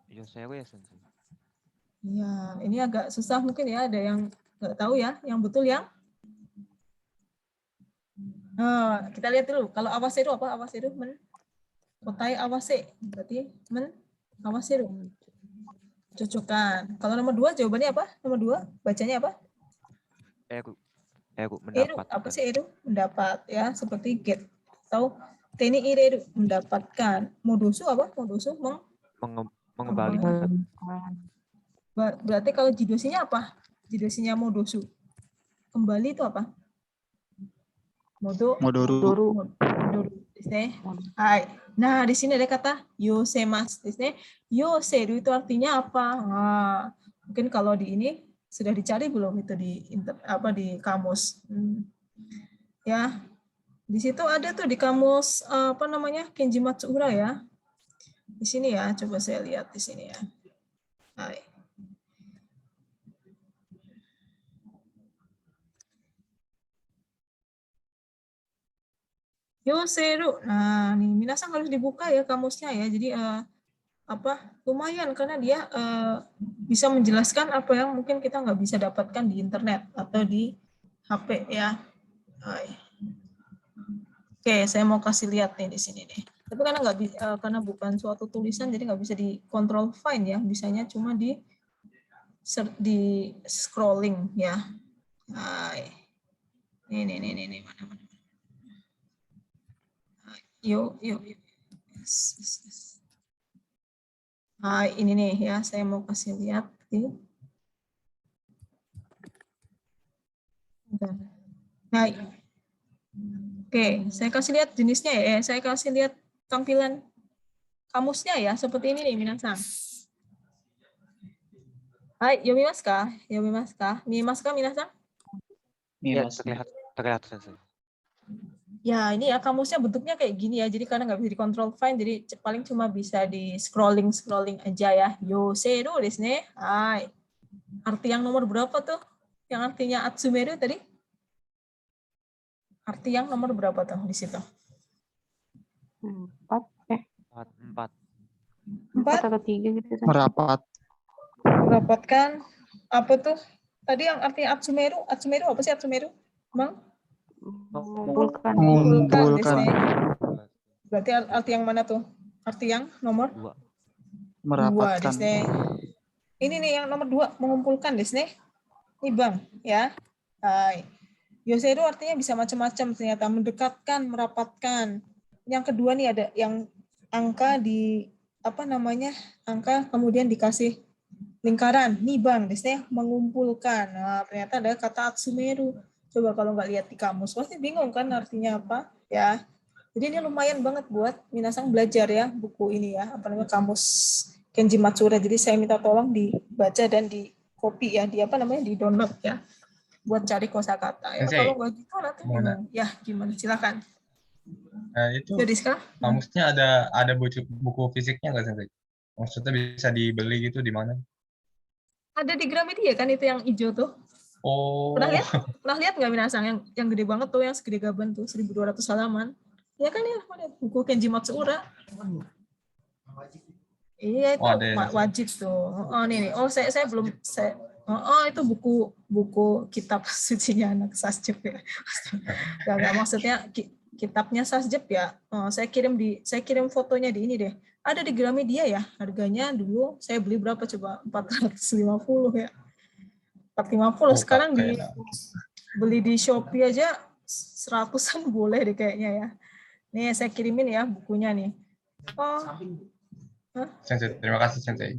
Yoseru ya, Sensei. Ya, ini agak susah mungkin ya. Ada yang nggak tahu ya. Yang betul yang? Kita lihat dulu. Kalau awaseru apa? Awaseru kotai awase. Berarti awaseru. Cocokkan. Kalau nomor 2 jawabannya apa? Nomor 2 bacanya apa? Eru mendapat. Apa sih eru? Mendapat ya, seperti get. Atau teni ireru, mendapatkan. Modosu apa? Modosu mengembalikan. Berarti kalau jidosinya apa? Jidosinya modosu. Kembali itu apa? Modoru. Hai. Nah, di sini ada kata yosemas. Yoseru itu artinya apa? Nah, mungkin kalau di ini sudah dicari belum itu di kamus. Ya. Di situ ada tuh di kamus apa namanya? Kenji Matsuura ya. Di sini ya, coba saya lihat di sini ya. Hai. Yoseru. Nah, nih minasang harus dibuka ya kamusnya ya. Jadi lumayan karena dia bisa menjelaskan apa yang mungkin kita nggak bisa dapatkan di internet atau di HP ya. Oke, saya mau kasih lihat nih di sini nih. Tapi karena nggak karena bukan suatu tulisan jadi nggak bisa di control find ya. Bisanya cuma di scrolling ya. Ini mana. Yuk. Yes. Nah, ini nih ya, saya mau kasih lihat. Nah, oke, saya kasih lihat jenisnya ya. Saya kasih lihat tampilan kamusnya ya, seperti ini nih, minasang. Hai, yomimasu ka? Mimasu ka, minasang? Ya, terlihat Sensei. Ya, ini ya kamusnya bentuknya kayak gini ya. Jadi karena nggak bisa dikontrol find, jadi paling cuma bisa di scrolling aja ya. Yoseru desu ne. Hai. Arti yang nomor berapa tuh? Yang artinya atsumeru tadi? Arti yang nomor berapa tuh di situ? 4 atau 3 gitu. Merapatkan apa tuh? Tadi yang artinya atsumeru apa sih atsumeru? Bang? Mengumpulkan. Berarti arti yang mana tuh? Arti yang nomor 2. Merapatkan. 2 ini nih yang nomor 2, mengumpulkan desne. Ini Bang, ya. Yoseru artinya bisa macam-macam ternyata, mendekatkan, merapatkan. Yang kedua nih ada yang angka angka kemudian dikasih lingkaran. Nih Bang, desne mengumpulkan. Nah, ternyata ada kata atsumeru. Coba kalau nggak lihat di kamus, pasti bingung kan artinya apa, ya. Jadi ini lumayan banget buat minasang belajar ya, buku ini ya, kamus Kenji Matsuura. Jadi saya minta tolong dibaca dan di copy ya, di download ya, buat cari kosakata. Ya, kalau nggak gitu nanti bingung. Ya, gimana? Silakan. Itu Jadi sekarang kamusnya ada buku fisiknya nggak Sensei? Maksudnya bisa dibeli gitu di mana? ada di Gramedia kan itu yang hijau tuh. Oh. Pernah lihat nggak minasang yang gede banget tuh, yang segede gaban tuh, 1.200 halaman. Ya kan ya, buku Kenji Matsuura. Iya itu wajib tuh. Oh nih. Oh saya belum itu buku kitab sucinya anak Sasjep ya. Enggak maksudnya kitabnya Sasjep ya. Saya kirim fotonya di ini deh. Ada di Gramedia ya. Harganya dulu saya beli berapa coba? 450 ya. 450 sekarang beli di Shopee aja 100-an boleh deh kayaknya ya. Nih saya kirimin ya bukunya nih. Sensei, terima kasih Sensei.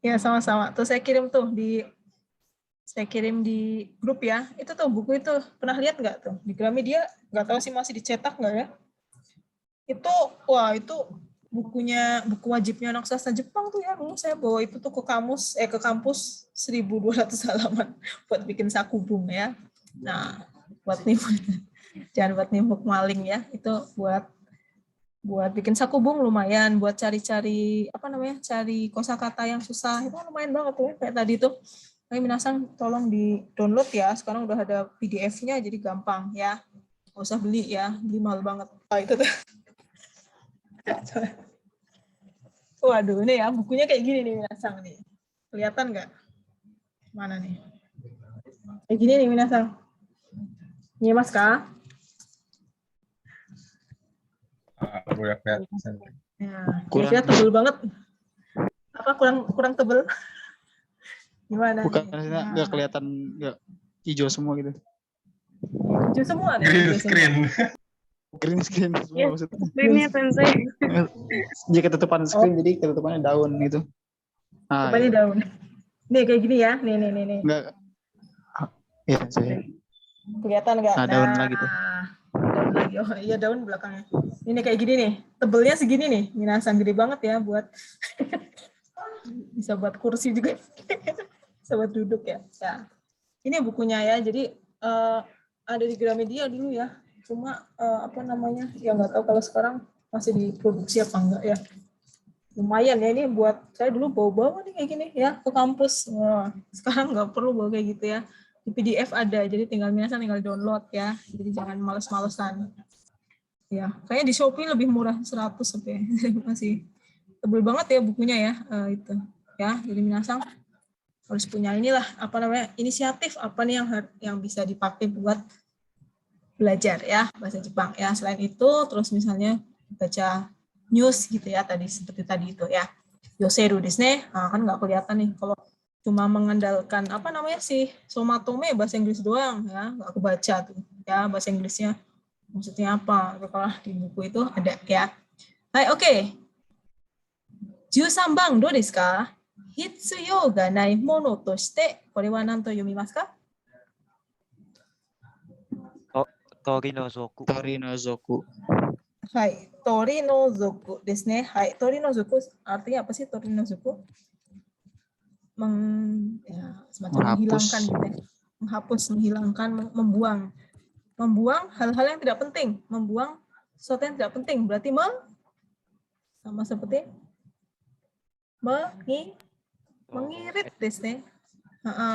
Ya sama-sama. Tuh saya kirim di grup ya. Itu tuh buku itu pernah lihat nggak tuh di Gramedia? Nggak tahu sih masih dicetak nggak ya? Itu buku wajibnya anak sastra Jepang tuh ya. Dulu saya bawa itu tuh ke kampus 1.200 halaman buat bikin sakubung ya. Nah, jangan buat nimbuk maling ya. Itu buat bikin sakubung lumayan, buat cari cari kosakata yang susah. Itu lumayan banget tuh kayak tadi tuh. Tapi minasang tolong di-download ya. Sekarang udah ada PDF-nya jadi gampang ya. Nggak usah beli ya, beli mahal banget. Itu tuh. Waduh, ini ya bukunya kayak gini nih minasang nih. Kelihatan nggak? Mana nih? Kayak gini nih minasang. Ini Mas Kak. Udah kelihatan. Ya, kira-kira tebel banget. Apa kurang tebel? Gimana? Bukan, nggak kelihatan, nggak hijau semua gitu. Hijau semua. Green screen semua maksudnya. Screen-nya Sensei. Jika ketutupan screen, jadi ketutupannya daun gitu. Ketutupannya daun. Nih kayak gini ya. Nih. Enggak. Iya, saya. Kelihatan nggak? Daun lagi tuh. Daun lagi. Oh iya, daun belakangnya. Ini kayak gini nih, tebelnya segini nih. Minasan gede banget ya buat bisa buat kursi juga. Bisa buat duduk ya. Ya. Ini bukunya ya. Jadi ada di Gramedia dulu ya. Cuma apa namanya? Ya nggak tahu kalau sekarang masih diproduksi apa enggak ya. Lumayan ya ini buat saya dulu bawa-bawa nih kayak gini ya ke kampus. Wah, sekarang nggak perlu bawa kayak gitu ya. Di PDF ada, jadi tinggal download ya. Jadi jangan males-malesan. Ya, kayaknya di Shopee lebih murah 100 sampai masih tebel banget ya bukunya ya itu. Ya, jadi minasang harus punya inilah apa namanya inisiatif apa nih yang bisa dipakai buat belajar ya bahasa Jepang ya. Selain itu terus misalnya baca news gitu ya tadi seperti tadi itu ya. Yoseru desu ne. Nah, kan nggak kelihatan nih kalau cuma mengandalkan apa namanya sih somatome bahasa Inggris doang ya nggak kebaca tuh ya bahasa Inggrisnya maksudnya apa kalau di buku itu ada ya. Hai oke. 13番どうですか? 必要がないものとしてこれは何と読みますか? Torinozoku. Torinozoku. Hai, torinozoku desu ne. Hai, torinozoku artinya apa sih torinozoku? Semacam menghilangkan gitu ya. Menghapus, menghilangkan, membuang. Membuang hal-hal yang tidak penting. Membuang sesuatu yang tidak penting. Berarti sama seperti mengirit desu ne.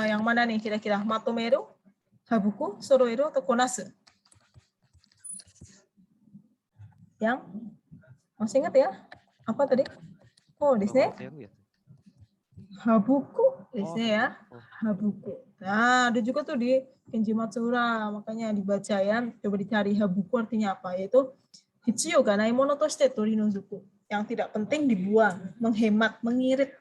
Yang mana nih kira-kira? Matomeru, habuku, soroeru, atau konasu? Yang masih ingat ya? Apa tadi? Oh, desu ne. Habuku desu ya. Habuku. Nah, ada juga tuh di Kenji Matsura, makanya dibaca ya. Coba dicari habuku artinya apa? Yaitu hitsuyou ga nai mono toshite torinozoku. Yang tidak penting dibuang, menghemat, mengirit,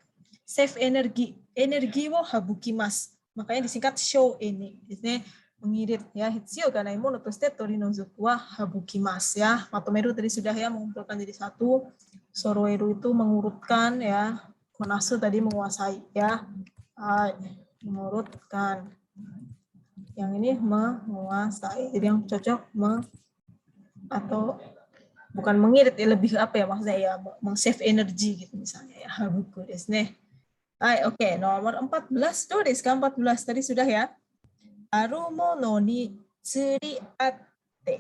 save energi. Energi wo habukimasu. Makanya disingkat shou ini. Desu mengirit ya. Hitsuyou ga nai mono toshite torinozoku wa habukimasu ya. Matomeru tadi sudah ya mengumpulkan jadi satu. Soroeru itu mengurutkan ya. Konasu tadi menguasai ya, mengurutkan. Yang ini menguasai. Jadi yang cocok atau bukan mengirit ya lebih apa ya maksudnya ya meng-save energi gitu misalnya ya habuku desu ne. Oke, nomor 14 do desu ka 14 tadi sudah ya. Aru mono ni tsuriatte.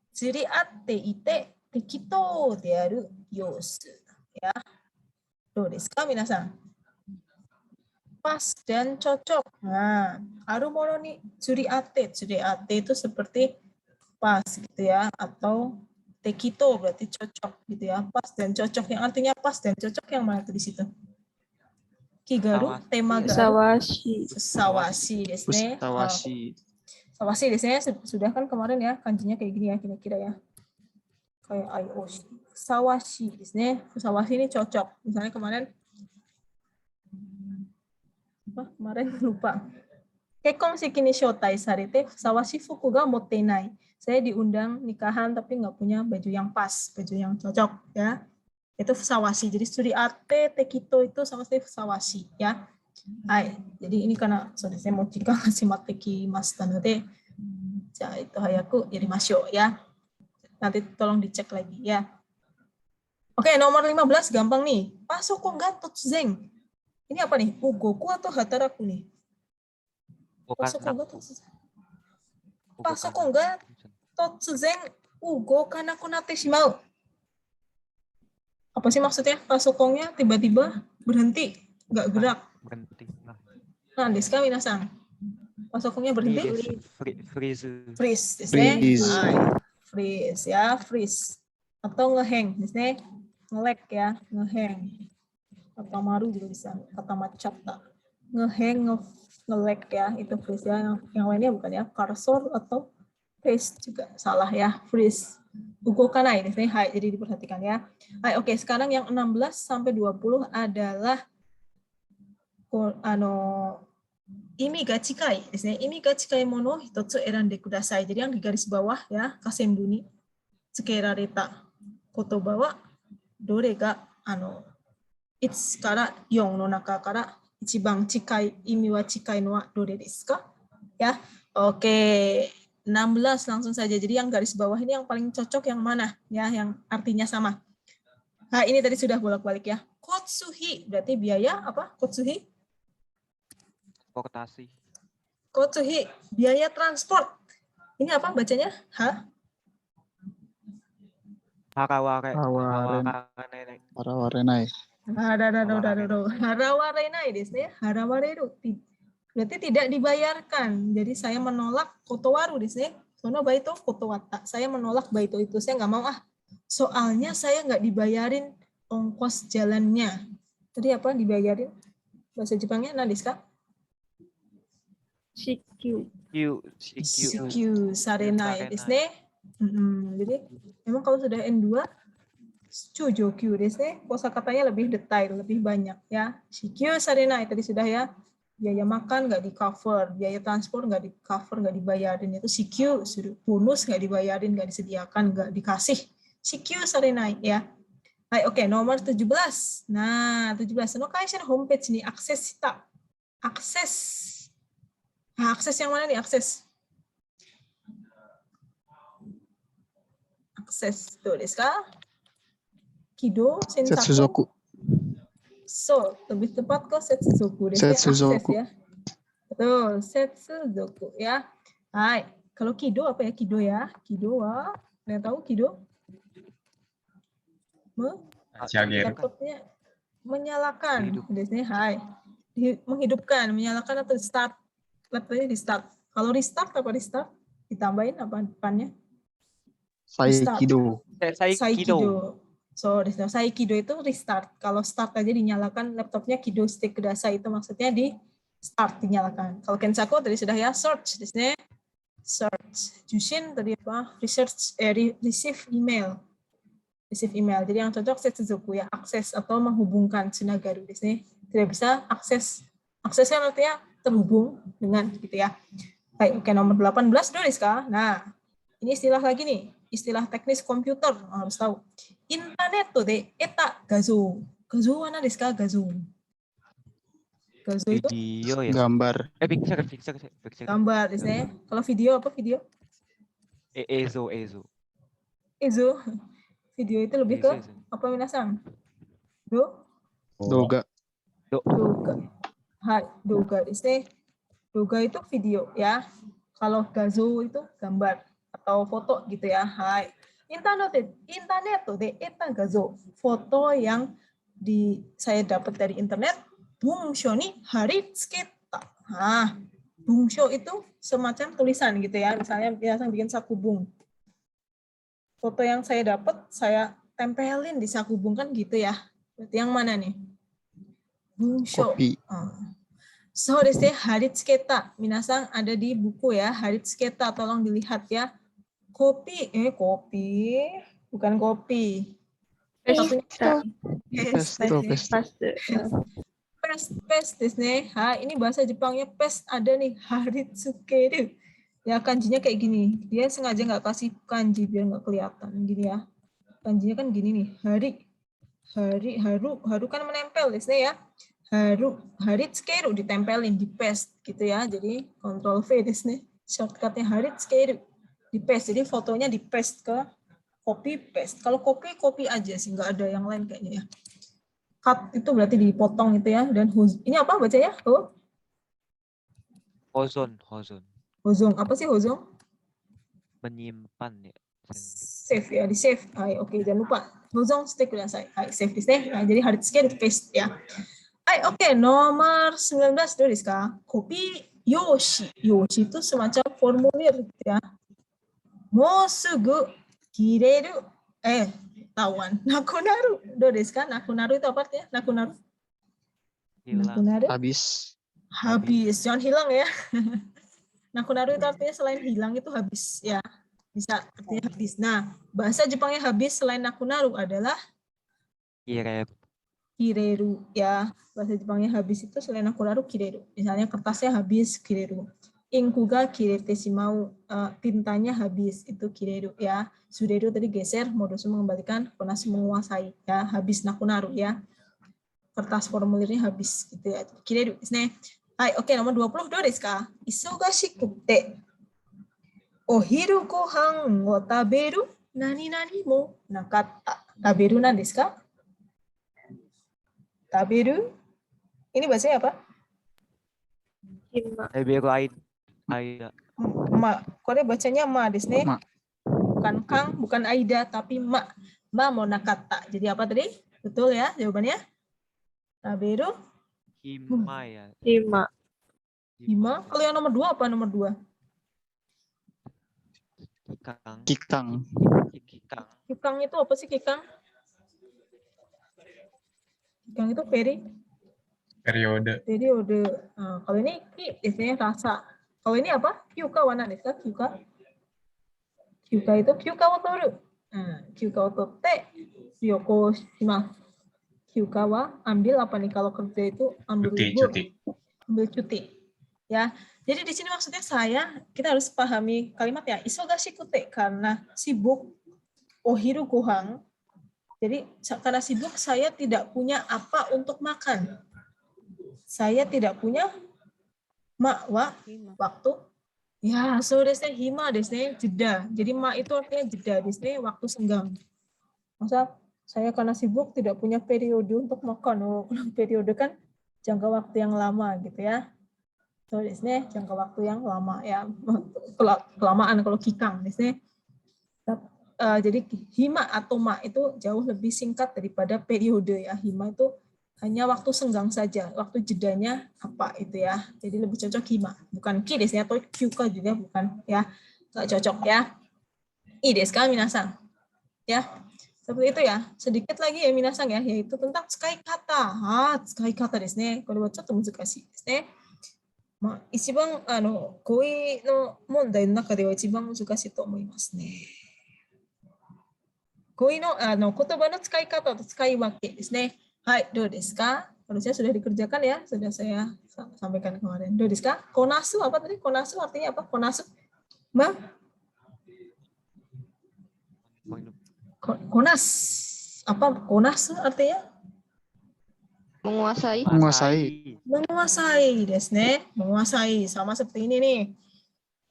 Tsuriatte ite tekito de aru yosu ya. Do desu ka minasan? Pas dan cocok. Nah, aru mono ni tsuriatte. Tsuriatte itu seperti pas gitu ya atau tekito berarti cocok gitu ya. Pas dan cocok yang artinya pas dan cocok yang mana tuh di situ? Kigaru, tema garu. Sawashi desu ne. Sawashi desu ne sudah kan kemarin ya kanjinya kayak gini ya kira-kira ya. Kayak ayoshi. Sawashi desu ne. Sawashi ini cocok. Misalnya kemarin lupa. Kekkonseki ni shoutai sarete fusawashi fuku ga motte inai. Saya diundang nikahan tapi nggak punya baju yang pas, baju yang cocok ya. Itu fusawashi. Jadi tsuriatte tekito itu sama seperti fusawashi ya. Jadi ini karena saya mau jika shimatte kimashita node. Ja itu hayaku yarimashou ya. Nanti tolong dicek lagi ya. Oke, nomor 15 gampang nih. Pasoko ga totsuzen. Ini apa nih? Ugoku atau hataraku nih? Pasoko ga totsuzen ugokanaku natte shimau. Apa sih maksudnya? Pasokongnya tiba-tiba berhenti, nggak gerak. Berhenti. Nah, desu ka minasan? Pasokongnya berhenti? Freeze. Freeze. Freeze ya, freeze. Atau ngehang, misalnya nge-lag ya, ngehang. Kata maru juga bisa, kata macata. Ngehang, nge-lag ya, itu freeze ya. Yang lainnya bukan ya, cursor atau paste juga salah ya, freeze. Ugokanai nih, jadi diperhatikan ya. Oke, sekarang yang 16 sampai 20 adalah imi ga chikai desu ne. Imi ga chikai mono hitotsu erande kudasai. Jadi yang di garis bawah ya, kasenbu ni tsukerareta kotoba wa dore ga 1から4の中から一番近い意味は近いのはどれですか? Ya, oke. 16 langsung saja. Jadi yang garis bawah ini yang paling cocok yang mana? Ya, yang artinya sama. Nah, ini tadi sudah bolak-balik ya. Kotsuhi berarti biaya apa? Kotsuhi? Transportasi. Kotsuhi, biaya transport. Ini apa bacanya? Haraware. Hawaren. Haraware. Harawarenai. Harawarenai desu ne. Harawareru. Berarti tidak dibayarkan. Jadi saya menolak kotowaru desu ne. Sono baito kotowatta. Saya menolak baito itu. Saya nggak mau soalnya saya nggak dibayarin ongkos jalannya. Tadi apa dibayarin? Bahasa Jepangnya desu ka? Shikyu. Shikyu sarenai desu ne. Jadi memang kalau sudah N2 Chujokyu desu ne, kosakatanya lebih detail, lebih banyak ya. Shikyu sarenai tadi sudah ya. Biaya makan nggak di cover, biaya transport nggak di cover, nggak dibayarin, itu shikyu, bonus nggak dibayarin, nggak disediakan, nggak dikasih. Shikyu sarenai ya. Oke, nomor 17. Nah, 17. No kaisha no homepage nih akses kita. Akses. Nah, akses yang mana nih akses? Akses tuh desu ka? Kido, sensaku. Setsuzoku. So, lebih tepat kok setsuzoku desu ya, Setsuzoku. akses ya. Betul, setsuzoku ya. Hai, kalau kido apa ya kido ya? Kido wa, ada yang tahu kido? Laptopnya menyalakan, biasanya hai. Menghidupkan, menyalakan atau start. Laptopnya di start. Kalau restart apa restart? Ditambahin apa depannya? Saikido. Saikido. So, Saikido itu restart. Kalau start aja dinyalakan, laptopnya Kido stick kudasai itu maksudnya di start dinyalakan. Kalau Kensaku tadi sudah ya search, disini search. Jushin tadi apa? Receive email. Receive email. Jadi yang cocok setsuzoku ya, akses atau menghubungkan tsunagaru di sini. Tidak bisa akses. Aksesnya artinya terhubung dengan gitu ya. Baik, oke nomor 18 dulu Rizka. Nah, ini istilah lagi nih. Istilah teknis komputer harus tahu. Internet de eta gazo. Gazo mana desu ka? Gazo. Gazo itu Video ya. Gambar. Picture. gambar desu. Kalau video apa video? Ezo. Ezo. Video itu lebih ke apa minasan? Doga. Doga. Hai, doga desu. Doga itu video ya. Kalau gazo itu gambar atau foto gitu ya. Hai. Internet de eta gazo. Foto yang saya dapat dari internet. Bungsho ni haritsuketa. Nah, bungsho itu semacam tulisan gitu ya. Misalnya biasa bikin sakubung. Foto yang saya dapat saya tempelin di sakubung kan gitu ya. Berarti yang mana nih? Bungsho. Kopi. So desu haritsuketa. Minasan ada di buku ya. Haritsuketa tolong dilihat ya. Kopi, bukan kopi. Pest desu ne. Ini bahasa Jepangnya pest ada nih, haritsukeru. Ya kanjinya kayak gini. Dia sengaja nggak kasih kanji biar nggak kelihatan gini ya. Kanjinya kan gini nih, haru kan menempel desu ne ya. Haritsukeru ditempelin di pest gitu ya. Jadi Ctrl V desu ne. Shortcutnya haritsukeru. Di paste, jadi fotonya di paste ke copy paste. Kalau copy aja sih, nggak ada yang lain kayaknya ya. Cut itu berarti dipotong itu ya. Dan ini apa bacanya? Hozon. Apa sih hozon? Menyimpan ya. Save ya, di save. Oke, jangan lupa. Hozon stick kudasai. Save di save. Jadi haritsukeru di paste ya. Oke, nomor 19 dulu desu. Kopi yoshi. Yoshi itu semacam formulir gitu ya. Mosugu kireru tawan nakunaru. Do desu ka? Nakunaru itu apa artinya? Nakunaru. Habis. Jangan hilang ya. Nakunaru itu artinya selain hilang itu habis ya. Bisa artinya habis. Nah, bahasa Jepangnya habis selain nakunaru adalah kireru ya. Bahasa Jepangnya habis itu selain nakunaru kireru. Misalnya kertasnya habis kireru. Inku ga kirete shimau, tintanya habis, itu kireru ya. Suderu tadi geser, modosu mengembalikan, konasu menguasai ya, habis nakunaru ya. Kertas formulirnya habis gitu ya. Kireru desu ne. Oke, nomor 20 do desu ka? Isogashikute. Ohiru gohan wo taberu nani nani mo nakatta. Taberu nan desu ka? Taberu. Ini bahasanya apa? Taberu Aida. Ma. Kore bacanya ma desu ne. Ma. Bukan kang, bukan Aida, tapi ma. Ma mo nakatta. Jadi apa tadi? Betul ya jawabannya? Taberu. Hima ya. Hima. Kalau yang nomor 2 apa nomor 2? Kikang. Kikang. Kikang. Kikang itu apa sih kikang? Kikang itu Periode. periode. Nah, kalau ini ki biasanya rasa. Kalau ini apa? Kyuka wa nan desu ka? Kyuka itu kyuka wa toru. Kyuka wa totte ryoko shimasu. Kyuka wa ambil apa nih kalau kerja itu ambil libur. Ambil cuti. Ya. Jadi di sini maksudnya kita harus pahami kalimat ya isogashi kute karena sibuk. Ohiru gohan. Jadi karena sibuk saya tidak punya apa untuk makan. Saya tidak punya waktu. Ya, so desu ne hima desu ne jeda. Jadi ma itu artinya jeda desu ne waktu senggang. Masa saya karena sibuk tidak punya periode untuk makan. Oh, periode kan jangka waktu yang lama gitu ya. So desu ne jangka waktu yang lama ya. Kelamaan kalau kikang desu ne. Jadi hima atau ma itu jauh lebih singkat daripada periode ya. Hima itu hanya waktu senggang saja, waktu jedanya apa itu ya. Jadi lebih cocok hima, bukan ki desu atau kyuka juga bukan ya. Nggak cocok ya. I desu ka minasan? Ya. Seperti itu ya. Sedikit lagi ya minasan ya, yaitu tentang tsukai kata. Tsukai kata desu ne. Kore wa chotto muzukashii desu ne. Ichiban koi no mondai no naka de wa ichiban muzukashii to omoimasu ne. Koi no kotoba no tsukai kata atau tsukai wake desu ne. Hai, do desu ka? Harusnya sudah dikerjakan ya, sudah saya sampaikan kemarin. Do desu ka? Konasu apa tadi? Konasu artinya apa? Konasu? Konas. Apa konasu artinya? Menguasai. Menguasai desu ne. Menguasai sama seperti ini nih.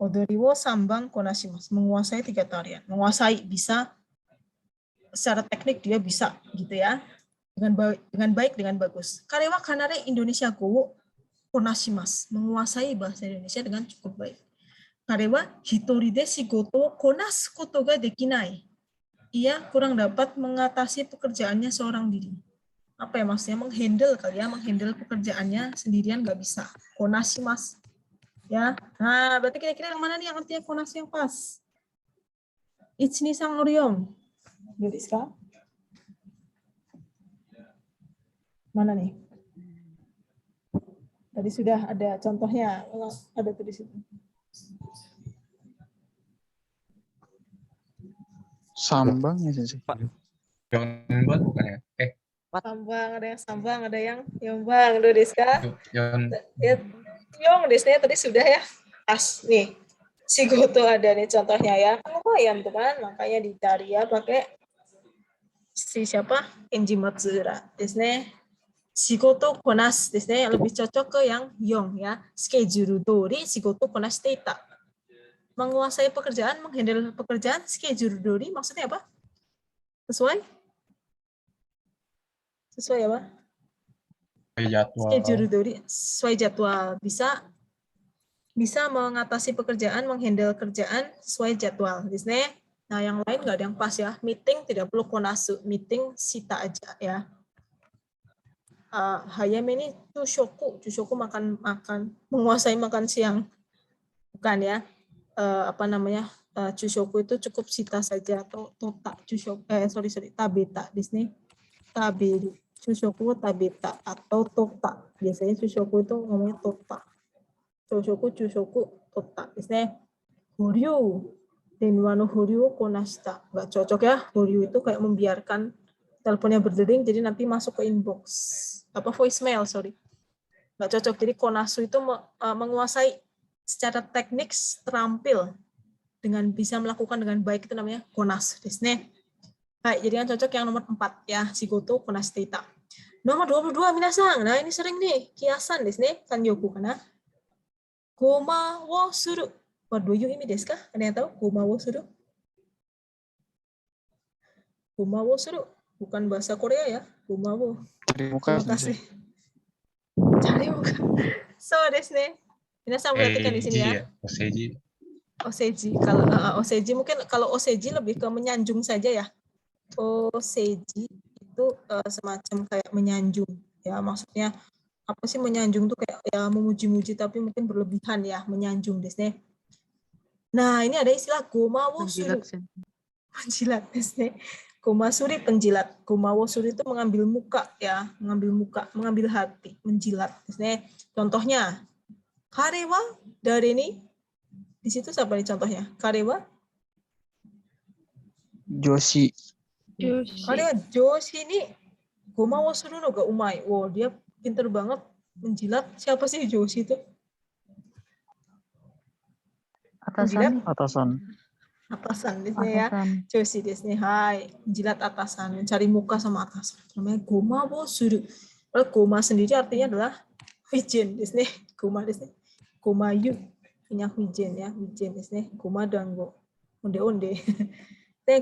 Odori wo sambang konashimasu. Menguasai 3 tarian. Menguasai bisa secara teknik dia bisa gitu ya. Dengan baik, dengan bagus. Kare wa kanare Indonesia go konashimasu. Menguasai bahasa Indonesia dengan cukup baik. Kare wa hitori de shigoto wo konasu koto ga dekinai. Ia kurang dapat mengatasi pekerjaannya seorang diri. Apa ya maksudnya? Menghandle kali ya, menghandle pekerjaannya sendirian nggak bisa. Konashimasu. Ya. Nah, berarti kira-kira yang mana nih yang artinya konasu yang pas? Ichini sang oriom. Desu ka? Mana nih? Tadi sudah ada contohnya, ada tuh di situ. Sambang ya sih. Yonban bukan ya? Sambang, ada yang sambang, ada yang yombang. Do desu ka? Yon. Yong desu ne tadi sudah ya. Pas nih. Shigoto ada nih contohnya ya. Lumayan tuh kan, makanya dicari ya pakai si siapa? Kenji Matsura desu ne. Shigoto konas desu ne, lebih cocok ke yang yong ya. Schedule dori shigoto konashite ita. Menguasai pekerjaan, menghandle pekerjaan, schedule dori maksudnya apa? Sesuai? Sesuai apa? Jadwal. Schedule dori, sesuai jadwal. Bisa mengatasi pekerjaan, menghandle kerjaan sesuai jadwal. Desu ne. Nah, yang lain nggak ada yang pas ya. Meeting tidak perlu konasu, meeting sita aja ya. Hayame ini chushoku makan menguasai makan siang. Bukan ya. Chushoku itu cukup sita saja atau tota chushoku tabeta di sini. Taberu. Chushoku tabeta atau tota. Biasanya chushoku itu ngomongnya tota. Chushoku tota di sini. Horyu. Denwa no horyu konashita. Enggak cocok ya. Horyu itu kayak membiarkan teleponnya berdering jadi nanti masuk ke inbox. Voicemail, sorry. Nggak cocok. Jadi konasu itu menguasai secara teknik terampil dengan bisa melakukan dengan baik, itu namanya konasu desu ne. Baik, jadi yang cocok yang nomor 4 ya, shigoto konashite ita. Nomor 22 minasan. Nah, ini sering nih, kiasan desu ne, kanyoku kana. Goma wo suru. Wa do you imi desu ka? Ada yang tahu? Goma wo suru. Goma wo suru. Bukan bahasa Korea ya. Goma wo. Cari muka Terima sensei. kasih. Cari muka. So desu ne. Minasan perhatikan di sini ya. ya, Oseji. Oseji. Kalau oseji mungkin kalau oseji lebih ke menyanjung saja ya. Oseji itu semacam kayak menyanjung ya, maksudnya apa sih menyanjung tuh kayak ya memuji-muji tapi mungkin berlebihan ya, menyanjung desu. Nah, ini ada istilah gomawo suru. Penjilat desu. Gomasuri penjilat. Gomawo suru itu mengambil muka ya, mengambil muka, mengambil hati, menjilat desu. Contohnya karewa dari ini di situ siapa nih contohnya? Karewa Joshi. Karewa Joshi ini gomawo suru no ga umai. Wow, dia pinter banget menjilat. Siapa sih Joshi itu? Menjilat Atasan. atasan desu ya. Joshi desu ne. Hai, menjilat atasan, mencari muka sama atasan. Namanya gomawo suru. Kalau goma sendiri artinya adalah wijen desu ne. Goma desu ne. Gomayu. Punya wijen ya, wijen desu ne. Goma dango. Onde-onde.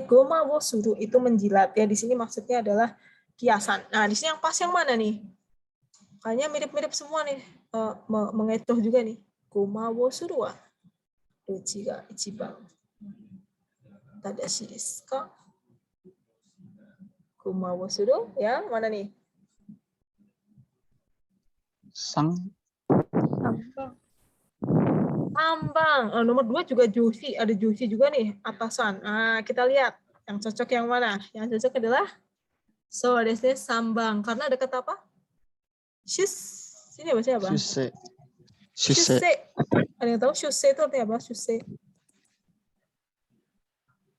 Gomawo suru itu menjilat ya. Di sini maksudnya adalah kiasan. Nah, di sini yang pas yang mana nih? Kayaknya mirip-mirip semua nih. Mengecoh juga nih. Gomawo suru wa dochi ga ichiban tadashi desu ka? Gomawo suru ya, mana nih? Sambang. Nomor 2 juga Joshi, ada Joshi juga nih, atasan. Nah, kita lihat yang cocok yang mana? Yang cocok adalah desu sambang, karena ada kata apa? Sini bahasa apa? Shuse. Ada yang tahu shuse itu artinya apa? Shuse.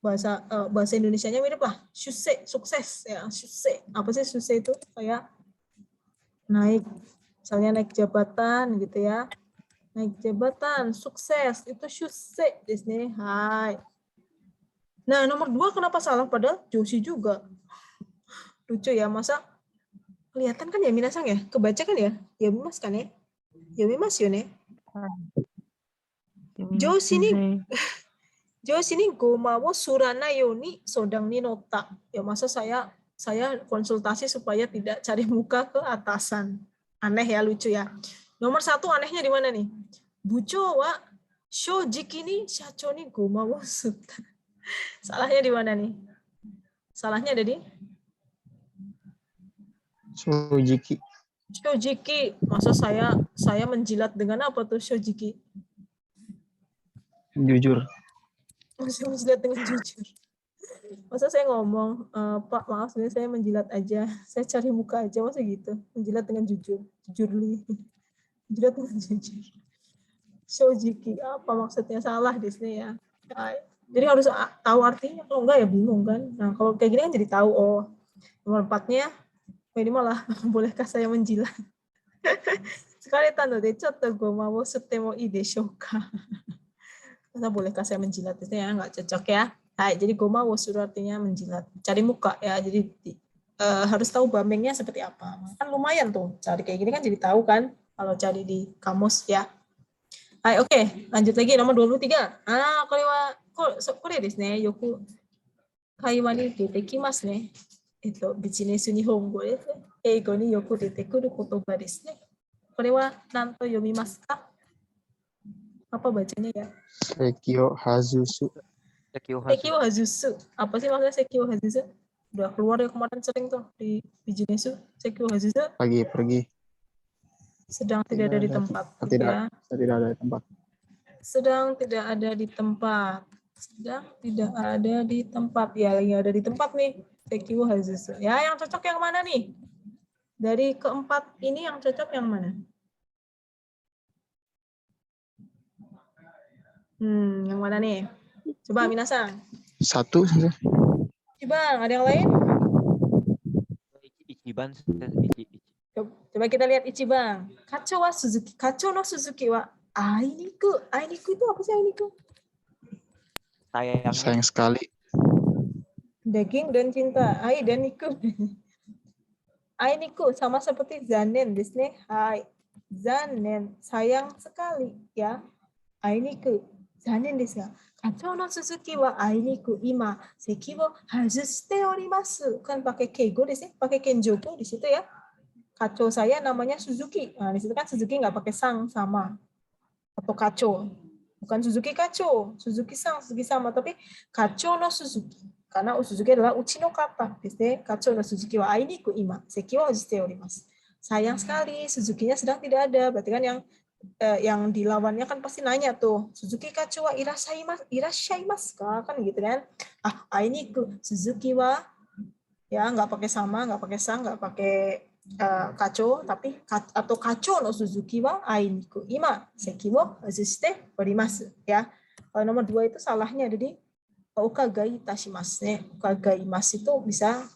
Bahasa Indonesianya mirip lah. Shuse, sukses ya. Shuse. Apa sih shuse itu? Kayak naik, misalnya naik jabatan gitu ya. Naik jabatan, sukses, itu shuse desu. Hai. Nah, nomor 2 kenapa salah? Padahal Joshi juga. Lucu ya, masa kelihatan kan ya minasang ya? Kebaca kan ya? Ya mas kan ya? Ya mas yo ne. Joshi ini gomawo surana yoni sodang ni nota. Ya masa saya konsultasi supaya tidak cari muka ke atasan. Aneh ya, lucu ya. Nomor 1 anehnya di mana nih? Bucho wa shojiki ni shacho ni gomawo sutta. Salahnya di mana nih? Salahnya ada di Shojiki. Masa saya menjilat dengan apa tuh shojiki? Jujur. Masa menjilat dengan jujur? Masa saya ngomong, Pak maaf sebenarnya saya menjilat aja, saya cari muka aja, masa gitu? Menjilat dengan jujur, menjilat dengan jujur. Shojiki, apa maksudnya? Salah di sini ya. Jadi harus tahu artinya, kalau enggak ya bingung kan. Nah kalau kayak gini kan jadi tahu, oh nomor 4-nya, ini malah bolehkah saya menjilat? Sekali tanda de chotto gomawo sutte mo ii deshou ka? Masa bolehkah saya menjilat? Itu ya nggak cocok ya. Nah, jadi gomawo suru artinya menjilat, cari muka ya. Jadi harus tahu bamengnya seperti apa. Kan lumayan tuh cari kayak gini kan jadi tahu kan kalau cari di kamus ya. Hai, oke, lanjut lagi nomor 23. Kore desu ne, yoku kaiwa ni detekimasu ne. Business nihongo desu. Eigo ni yoku detekuru kotoba desu ne. Kore wa nan to yomimasu ka? Apa bacanya ya? Sekio Hazusu. Sekio Hazusu. Apa sih maksudnya Sekio Hazusu? Udah keluar ya kemarin sering tuh di Bijinesu. Sekio Hazusu. Pergi. Sedang tidak ada di tempat. Tidak ada di tempat. Sedang tidak ada di tempat. Sedang tidak ada di tempat. Ya, lagi ada di tempat nih. Sekio Hazusu. Ya, yang cocok yang mana nih? Dari keempat ini yang cocok yang mana? Yang mana nih? Coba minasan. 1. Bang, ada yang lain? Ichiban. Coba kita lihat Ichiban. Kacho wa Suzuki. Kacho no Suzuki wa ainiku. Ainiku itu apa sih ainiku? Sayang sekali. Daging dan cinta. Ai dan iku. Ainiku sama seperti zanen desu ne. Hai. Zanen, sayang sekali ya. Ainiku. 残念ですが、課長の鈴木はあいにく今、席を外しております. Kan pakai keigo di sini, pakai kenjoku di situ ya. Kacau saya namanya Suzuki. Nah, di situ kan Suzuki nggak pakai sang sama. Atau kacau. Bukan Suzuki kacau, Suzuki sang, Suzuki sama, tapi kacau no Suzuki. Karena Suzuki adalah uchi no kata. Kacau no Suzuki wa ai ni ku ima, seki wa hajite orimasu. Sayang sekali, Suzuki-nya sedang tidak ada. Berarti kan yang dilawannya kan pasti nanya tuh, Suzuki kacau wa irashaimasu ka? Kan gitu kan. Ai ni ku Suzuki wa, ya nggak pakai sama, nggak pakai sang, nggak pakai kacau, tapi atau kacau no Suzuki wa ai ni ku ima, seki wa hajite orimasu. Ya. Kalau nomor 2 itu salahnya, jadi ukagai itashimasu ne. Ukagaimasu itu bisa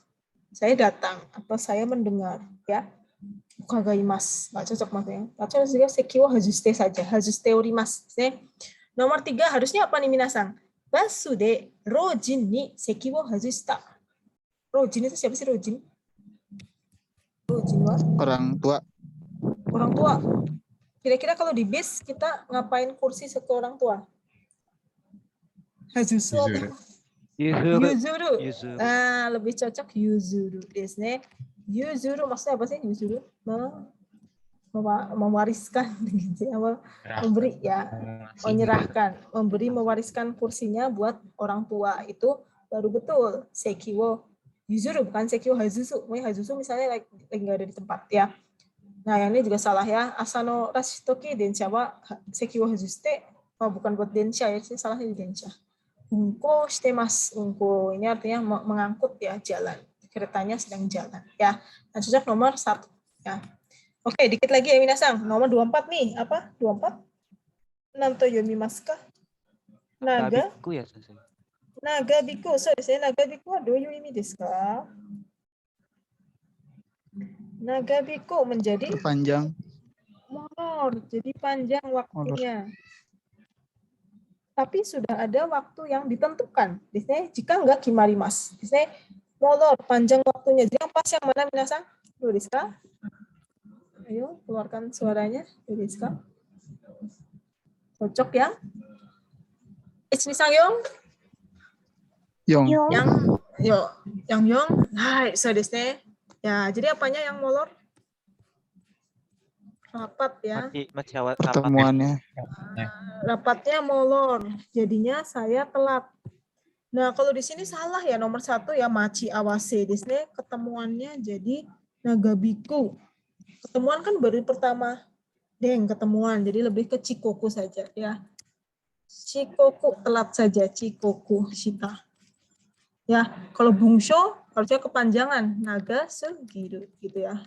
saya datang atau saya mendengar, ya. Ukagaimasu, nggak cocok makanya. Kacau juga seki wa hajite saja, hajite orimasu. Nomor 3 harusnya apa nih minasang? Basu de rojin ni seki wa hajista. Rojin itu siapa sih rojin? Rojin wa? Orang tua. Orang tua. Kira-kira kalau di bis kita ngapain kursi ke orang tua? Hazusu apa? Yuzuru. Ah, lebih cocok yuzuru desu ne. Yuzuru maksudnya apa sih yuzuru? Mewariskan gitu ya. Memberi ya, menyerahkan, memberi mewariskan kursinya buat orang tua itu baru betul sekiwo yuzuru, bukan sekiwo hazusu. Hazusu misalnya lagi nggak ada di tempat ya. Nah, yang ini juga salah ya. Asano rashitoki densha wa sekiwo hazuste. Oh, bukan buat densha ya, sih salahnya di densha. Unko shitemasu. Unko ini artinya mengangkut ya, jalan. Keretanya sedang jalan ya. Nah, cocok nomor 1 ya. Oke, dikit lagi ya minasang. Nomor 24 nih. Apa? 24? Nanto yomimasu ka? Naga? Biku ya, Sensei. Naga biku. So desu ne. Naga biku wa douyou imi desu ka? Naga biku menjadi Panjang. molor. Jadi panjang waktunya. Tapi sudah ada waktu yang ditentukan. Biasanya jika enggak kimarimas. Biasanya molor, panjang waktunya. Jadi yang pas yang mana minasang? Duriska? Ayo, keluarkan suaranya. Duriska? Cocok yang? Ichini-san Yong? Yong. Yang Yong? Hai, so desu ne. Ya, jadi apanya yang molor? Rapat ya. Pertemuannya. Rapatnya molor, jadinya saya telat. Nah, kalau di sini salah ya, nomor 1 ya machi awase. Di sini ketemuannya jadi nagabiku. Ketemuan kan baru pertama. Ketemuan, jadi lebih ke chikoku saja ya. Chikoku, telat saja, chikoku shita. Ya, kalau bungsho harusnya kepanjangan, naga sugiru gitu ya.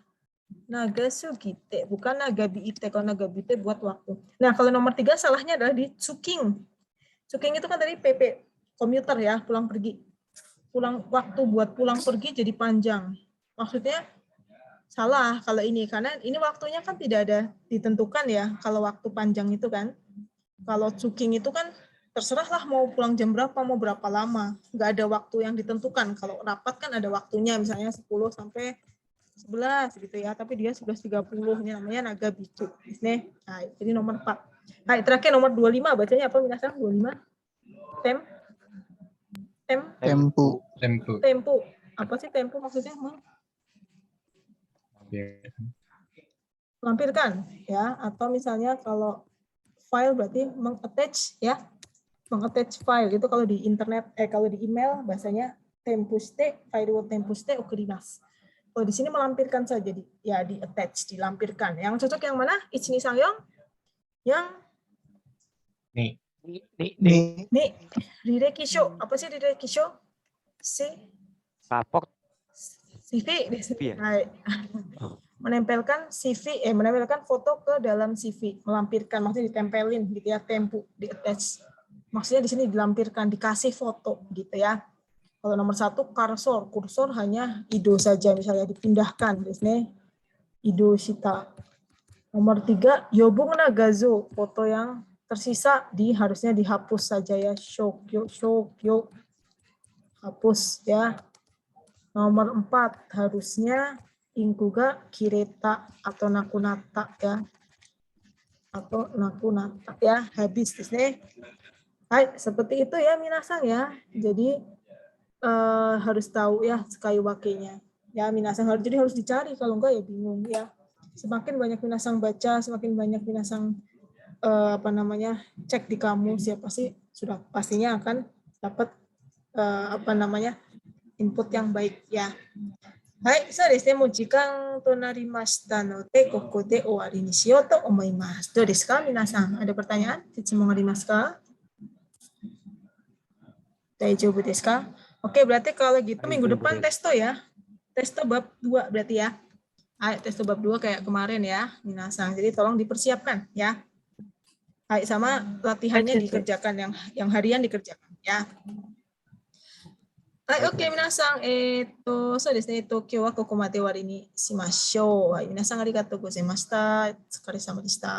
Naga sugite, bukan naga biite. Kalau naga biite buat waktu. Nah, kalau nomor 3 salahnya adalah di tsuking. Tsuking itu kan tadi PP, komuter ya, pulang pergi. Waktu buat pulang pergi jadi panjang. Maksudnya salah kalau ini, karena ini waktunya kan tidak ada ditentukan ya, kalau waktu panjang itu kan. Kalau tsuking itu kan terserahlah mau pulang jam berapa, mau berapa lama. Nggak ada waktu yang ditentukan. Kalau rapat kan ada waktunya, misalnya 10 sampai 11 gitu ya, tapi dia 11.30, ini namanya naga biku. Nah, jadi nomor 4. Nah, terakhir nomor 25, bacanya apa minasang? 25? Tempu. Apa sih tempu maksudnya? Melampirkan ya, atau misalnya kalau file berarti mengattach ya. Mengattach file itu kalau di internet, kalau di email bahasanya tempuste, file tempuste okurimasu. Oh, di sini melampirkan saja, ya di attach, dilampirkan. Yang cocok yang mana? Ichini-san Yong? Yang? Nih. Rirekisho. Apa sih rirekisho? Raport. CV. Menempelkan CV, menempelkan foto ke dalam CV. Melampirkan, maksudnya ditempelin gitu ya, tempu, di attach. Maksudnya di sini dilampirkan, dikasih foto gitu ya. Kalau nomor 1 kursor hanya ido saja, misalnya dipindahkan, biasanya ido shita. Nomor 3 yobung nagazo, foto yang tersisa harusnya dihapus saja ya, shokyo, hapus ya. Nomor 4 harusnya inkuga kireta atau nakunata ya, habis biasanya. Hai, seperti itu ya minasang ya. Jadi harus tahu ya sekali wakenya. Ya minasang jadi harus dicari, kalau enggak ya bingung ya. Semakin banyak minasang baca, semakin banyak minasang cek di kamus ya pasti sudah pastinya akan dapat input yang baik ya. Hai, so desu ne, mo jikan to narimashita node koko de owari ni shiyou to omoimasu. Do desu ka minasan? Ada pertanyaan? Tetsumo arimasu ka? Daijoubu desu ka? Oke, berarti kalau gitu minggu depan testo ya. Testo bab 2 berarti ya. Ayo testo bab 2 kayak kemarin ya, minasan. Jadi tolong dipersiapkan ya. Ayo sama latihannya dikerjakan yang harian dikerjakan ya. Hai, oke, minasan. So desu ne, kyou wa koko made owari ni shimashou. Minasan arigatou gozaimashita. Otsukaresama deshita.